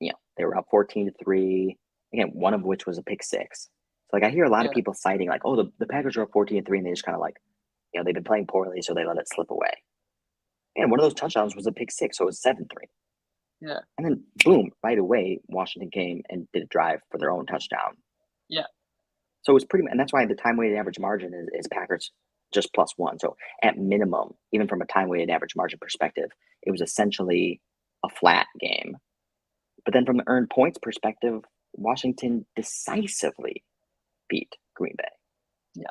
they were up 14-3. Again, one of which was a pick 6. So, like, I hear a lot of people citing, like, the Packers are up 14-3, and they just kind of like, they've been playing poorly, so they let it slip away. And one of those touchdowns was a pick 6, so it was 7-3. Yeah. And then, boom, right away, Washington came and did a drive for their own touchdown. Yeah. So it was pretty – and that's why the time-weighted average margin is Packers just +1. So at minimum, even from a time-weighted average margin perspective, it was essentially a flat game. But then from the earned points perspective, Washington decisively beat Green Bay. Yeah.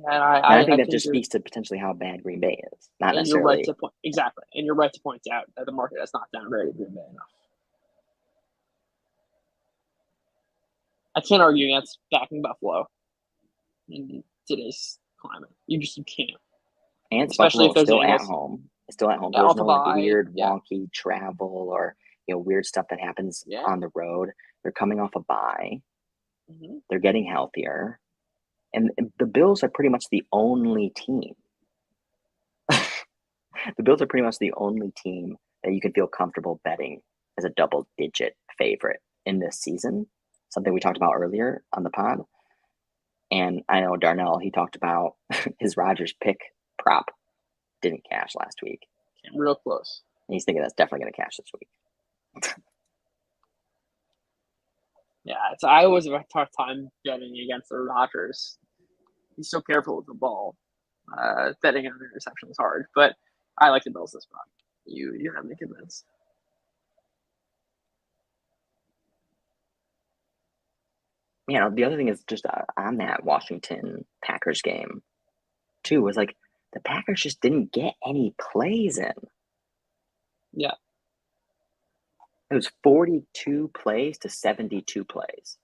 And I think that just speaks to potentially how bad Green Bay is. Not necessarily. You're right to point, exactly. And you're right to point out that the market has not downgraded Green Bay enough. I can't argue against backing Buffalo in today's climate. You can't. And especially if there's still at home. Still at home. There's no weird, wonky travel or weird stuff that happens on the road. They're coming off a bye. Mm-hmm. They're getting healthier. And the Bills are pretty much the only team. The Bills are pretty much the only team that you can feel comfortable betting as a double-digit favorite in this season. Something we talked about earlier on the pod. And I know Darnell, he talked about his Rodgers pick prop didn't cash last week. Came real close. And he's thinking that's definitely going to cash this week. Yeah, I always have a tough time betting against the Rodgers. He's so careful with the ball. Betting on interception is hard, but I like the Bills this spot. You have me convinced. The other thing is just on that Washington Packers game, too, was like the Packers just didn't get any plays in. Yeah. It was 42 plays to 72 plays.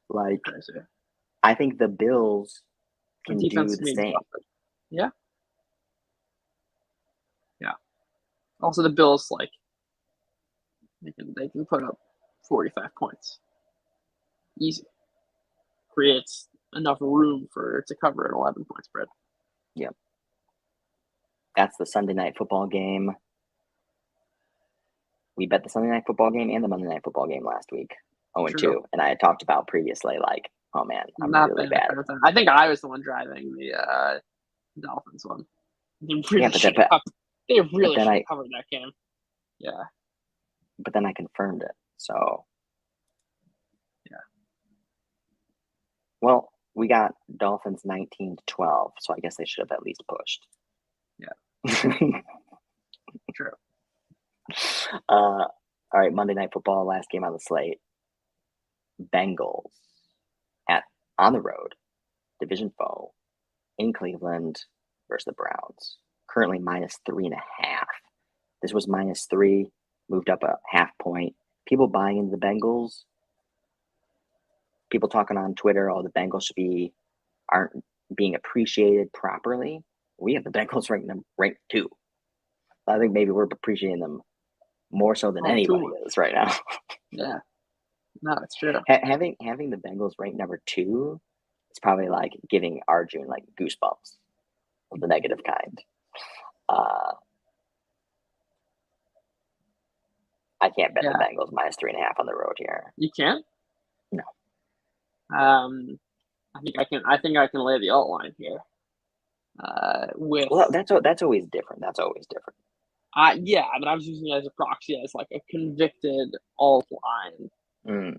Like, I think the Bills can do the same. Yeah. Yeah. Also, the Bills, like, they can put up 45 points. Easy. Creates enough room to cover an 11-point spread. Yep. That's the Sunday night football game. We bet the Sunday night football game and the Monday night football game last week. 0-2. And I had talked about previously, like, oh man, I'm not really bad. I think I was the one driving the Dolphins one. They really should have covered that game. Yeah. But then I confirmed it. So yeah. Well, we got Dolphins 19-12, so I guess they should have at least pushed. Yeah. True. All right, Monday Night Football, last game on the slate. Bengals on the road, division foe, in Cleveland versus the Browns. Currently -3.5. This was -3, moved up a half point. People buying into the Bengals. People talking on Twitter, the Bengals aren't being appreciated properly. We have the Bengals ranked 2. I think maybe we're appreciating them more so than anybody is right now. Yeah. No, it's true. Having the Bengals ranked number 2 is probably like giving Arjun like goosebumps of the negative kind. I can't bet the Bengals -3.5 on the road here. You can't? No. I think I can lay the alt line here. That's always different. Yeah, but I was using it as a proxy as like a convicted alt line,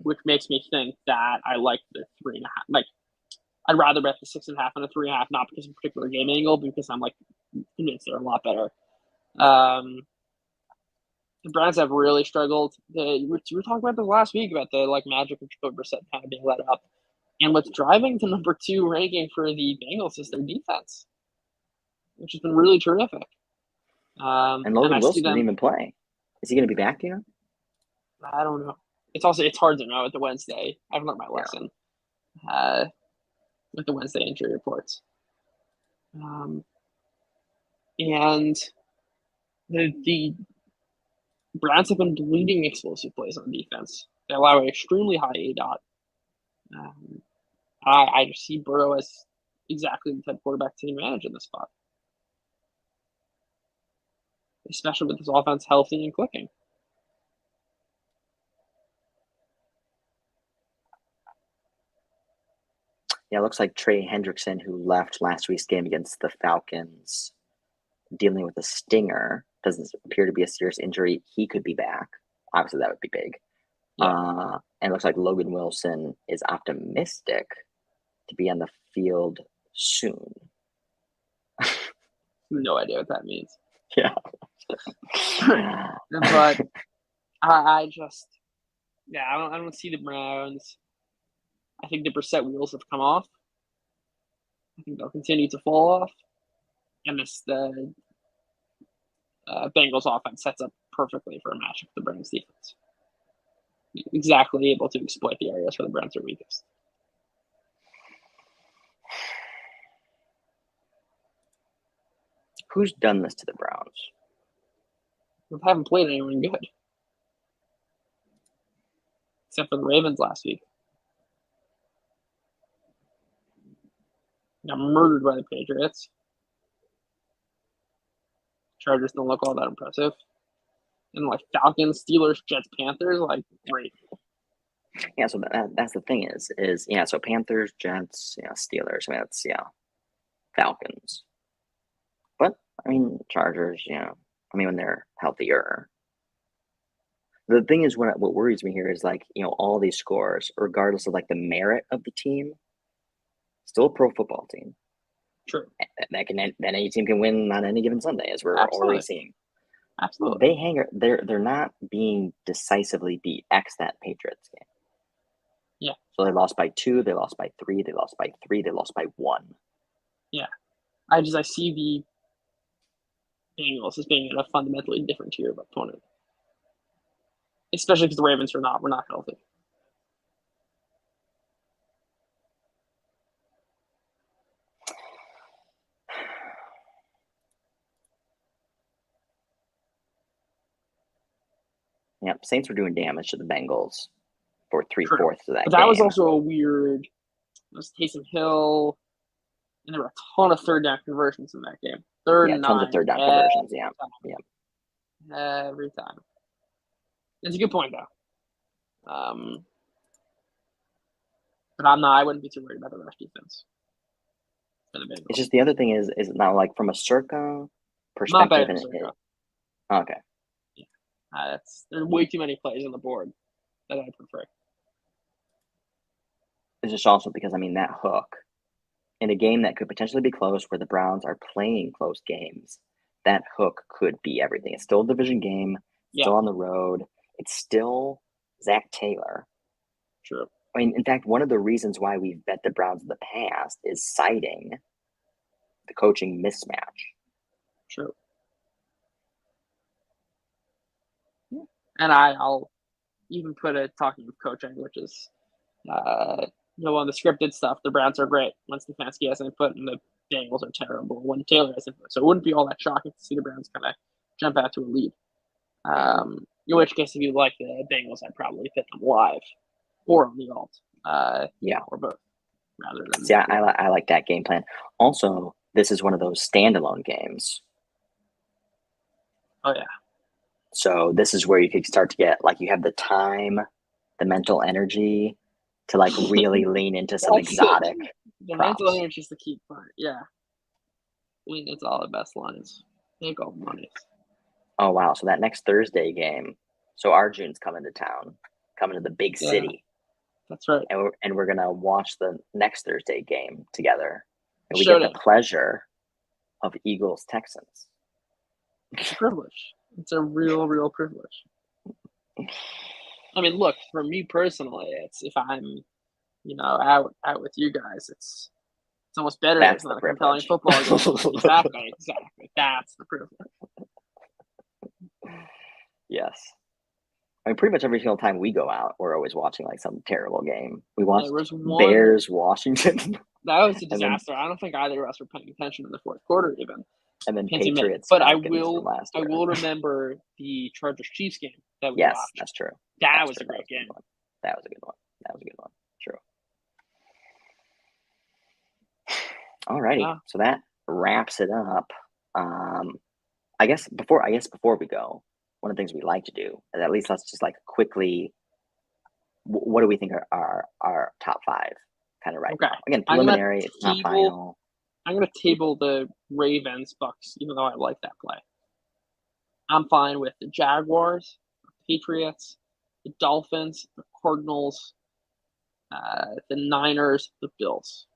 which makes me think that I like the 3.5. Like, I'd rather bet the 6.5 and a 3.5, not because of a particular game angle, but because I'm like convinced they're a lot better. The Browns have really struggled. We were talking about this last week about the like magic of Jacoby Brissett kind of being let up, and what's driving the number 2 ranking for the Bengals is their defense, which has been really terrific. And Logan Wilson didn't even play. Is he going to be back? Do you know? I don't know. It's hard to know with the Wednesday. I've learned my lesson with the Wednesday injury reports. And the Browns have been bleeding explosive plays on defense. They allow an extremely high ADOT. I just see Burrow as exactly the type of quarterback to manage in this spot, especially with this offense healthy and clicking. Yeah, it looks like Trey Hendrickson, who left last week's game against the Falcons, dealing with a stinger, doesn't appear to be a serious injury. He could be back. Obviously, that would be big. Yeah. And it looks like Logan Wilson is optimistic to be on the field soon. No idea what that means. Yeah. But I don't see the Browns. I think the Brissett wheels have come off. I think they'll continue to fall off. And the Bengals offense sets up perfectly for a matchup with the Browns defense. Exactly able to exploit the areas where the Browns are weakest. Who's done this to the Browns? We haven't played anyone good. Except for the Ravens last week. Got murdered by the Patriots. Chargers don't look all that impressive. And like Falcons, Steelers, Jets, Panthers, like great. Yeah, so that's the thing is so Panthers, Jets, Steelers. I mean, that's Falcons. But I mean, Chargers, when they're healthier. The thing is, what worries me here is all these scores, regardless of the merit of the team, still a pro football team. True. That any team can win on any given Sunday, as we're already seeing. Absolutely. They're not being decisively beat. X that Patriots game. Yeah. So they lost by 2, they lost by 3, they lost by 3, they lost by 1. Yeah. I see the Bengals as being in a fundamentally different tier of opponent. Especially because the Ravens were not healthy. Yep, Saints were doing damage to the Bengals for 3/4 of that but that game. was also a weird. It was Taysom Hill, and there were a ton of third down conversions in that game. Tons of third down conversions. Yeah. Every time. It's a good point though. But I wouldn't be too worried about the rush defense. It's just the other thing is now from a Circa perspective. Not better than Circa. Okay. Yeah. There's way too many plays on the board that I prefer. It's just also because that hook in a game that could potentially be close, where the Browns are playing close games, that hook could be everything. It's still a division game, still on the road. It's still Zach Taylor. True. In fact, one of the reasons why we've bet the Browns in the past is citing the coaching mismatch. True. Yeah. And I'll even put it, talking of coaching, which is, on the scripted stuff, the Browns are great when Stefanski has input, and the Bengals are terrible when Taylor has input. So it wouldn't be all that shocking to see the Browns kind of jump out to a lead. In which case, if you like the Bengals, I'd probably fit them live or on the alt. Or both. Rather than. Yeah, I like that game plan. Also, this is one of those standalone games. Oh, yeah. So this is where you could start to get, you have the time, the mental energy to, really lean into some exotic The props. mental energy is the key part, yeah. Lean into all the best lines. Make all the money. Oh, wow. So that next Thursday game, so Arjun's coming to town, coming to the big city. That's right. And we're going to watch the next Thursday game together. And we get the pleasure of Eagles-Texans. It's a privilege. It's a real, real privilege. Look, for me personally, it's if I'm, out with you guys, it's almost better. That's it's not the a privilege. compelling football game. Exactly. That's the privilege. Yes. Pretty much every single time we go out, we're always watching some terrible game. We watched Bears, Washington. That was a disaster. I don't think either of us were paying attention in the fourth quarter even. And then Patriots. But I will remember the Chargers Chiefs game that we watched. Yes, that's true. That was a great game. That was a good one. True. Alrighty. Yeah. So that wraps it up. I guess before we go, one of the things we like to do is at least let's just quickly, what do we think are our top 5 kind of right now? Again, preliminary, it's not final. I'm going to table the Ravens Bucks, even though I like that play. I'm fine with the Jaguars, the Patriots, the Dolphins, the Cardinals, the Niners, the Bills.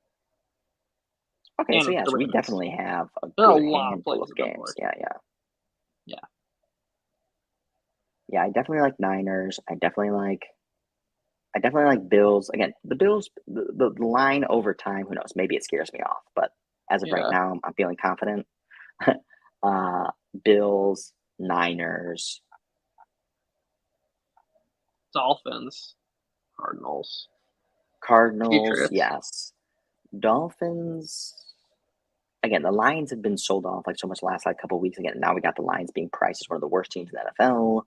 Okay, so we definitely have a good handful of games. Yeah, I definitely like Niners. I definitely like Bills. Again, the Bills, the line over time, who knows? Maybe it scares me off, but as of right now, I'm feeling confident. Bills, Niners, Dolphins, Cardinals, Patriots. Yes, Dolphins. Again, the Lions have been sold off so much the last couple of weeks. Again, now we got the Lions being priced as one of the worst teams in the NFL.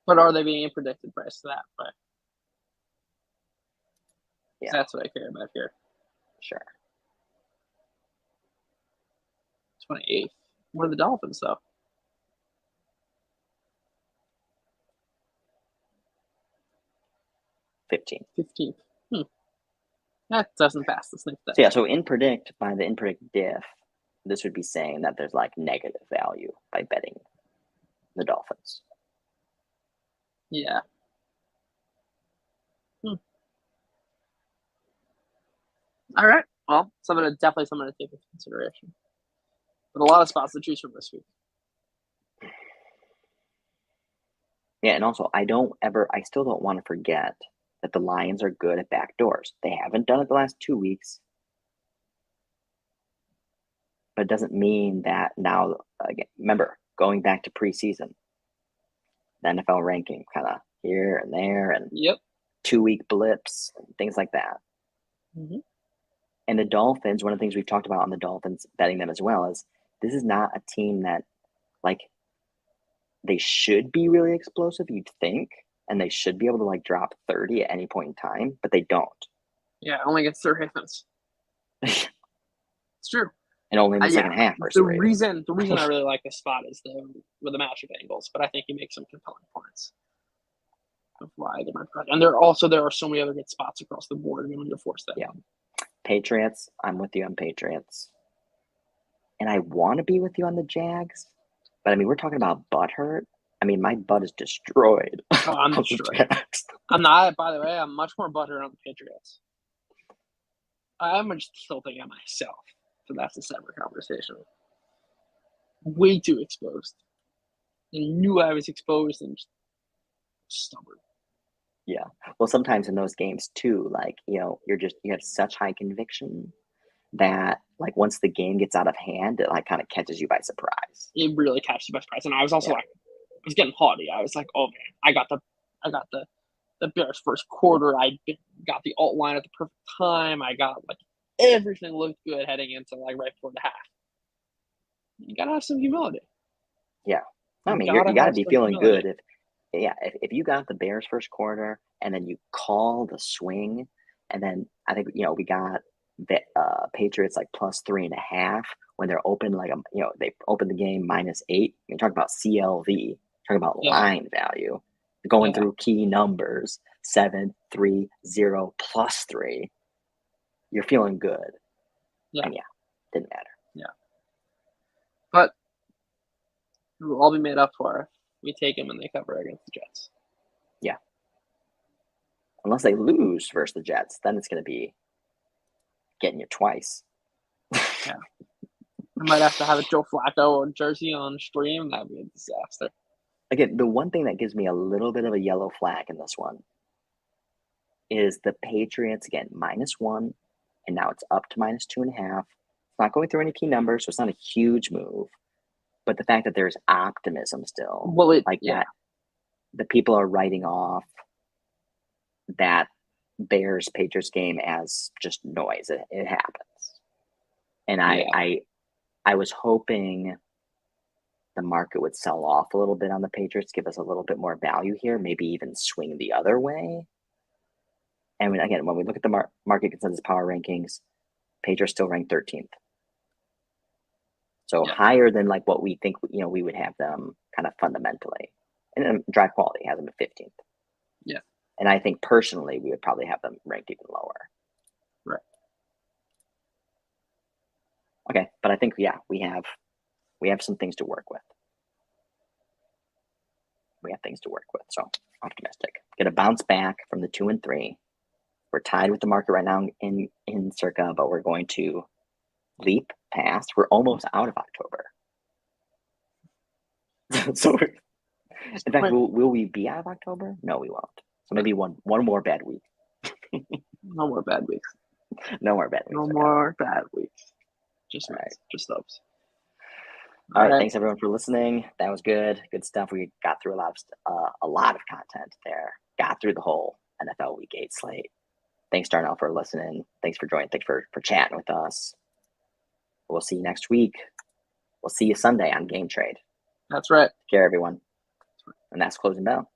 But are they being predicted priced that way? Yeah, that's what I care about here. Sure. 28th. What are the Dolphins though? 15th. That doesn't pass the sniff test. So in Predict, by the in Predict diff, this would be saying that there's like negative value by betting the Dolphins. Yeah. All right. Well, definitely something to take into consideration. But a lot of spots to choose from this week. Yeah, and also I still don't want to forget that the Lions are good at backdoors. They haven't done it the last 2 weeks. But it doesn't mean that now, again, remember, going back to preseason, the NFL ranking kind of here and there and 2-week blips and things like that. Mm-hmm. And the Dolphins, one of the things we've talked about on the Dolphins betting them as well is this is not a team that, like, they should be really explosive, you'd think, and they should be able to, like, drop 30 at any point in time, but they don't. Yeah, only against their Ravens. It's true. And only in the second half. The reason I really like this spot is with the matchup angles, but I think he makes some compelling points of why they might. And there are so many other good spots across the board. I'm going to force that. Yeah. Patriots, I'm with you on Patriots. And I want to be with you on the Jags, but I mean, we're talking about butt hurt. I mean, my butt is destroyed. Oh, I'm destroyed. I'm not, by the way, I'm much more butthurt on the Patriots. I'm just tilting at myself. So that's a separate conversation. Way too exposed. I knew I was exposed and just stubborn. Yeah. Well, sometimes in those games too, like, you have such high conviction that, like, once the game gets out of hand, it like kind of catches you by surprise. It really catches you by surprise. And I was also I was getting haughty. I was like, oh man, I got the Bears first quarter. I got the alt line at the perfect time. I got like everything looked good heading into like right before the half. You gotta have some humility. Yeah. I mean, you gotta be feeling good if you got the Bears first quarter and then you call the swing, and then I think we got the Patriots like +3.5 when they're open they open the game -8. You talk about CLV, talk about line value, going through key numbers 7, 3, 0, +3. You're feeling good. Yeah. And didn't matter. Yeah. But it will all be made up for if we take them and they cover against the Jets. Yeah. Unless they lose versus the Jets, then it's going to be getting you twice. Yeah. I might have to have a Joe Flacco jersey on stream. That would be a disaster. Again, the one thing that gives me a little bit of a yellow flag in this one is the Patriots, again, -1, and now it's up to -2.5. It's not going through any key numbers, so it's not a huge move. But the fact that there's optimism still, that the people are writing off that Bears Patriots game as just noise. It happens. And I was hoping the market would sell off a little bit on the Patriots, give us a little bit more value here, maybe even swing the other way. And when we look at the market consensus power rankings, Patriots still ranked 13th. So higher than like what we think, we would have them kind of fundamentally. And then drive quality has them at 15th. Yeah. And I think personally, we would probably have them ranked even lower. Right. Okay. But I think, we have some things to work with. So optimistic. Going to bounce back from the 2 and 3. We're tied with the market right now in Circa, but we're going to leap past. We're almost out of October. So, in fact, will we be out of October? No, we won't. So maybe one more bad week. No more bad weeks. No more bad weeks. No more bad weeks. Just ups. All right. Thanks everyone for listening. That was good. Good stuff. We got through a lot of content there. Got through the whole NFL Week 8 slate. Thanks, Darnell, for listening. Thanks for joining. Thanks for chatting with us. We'll see you next week. We'll see you Sunday on Game Trade. That's right. Take care, everyone. And that's Closing Bell.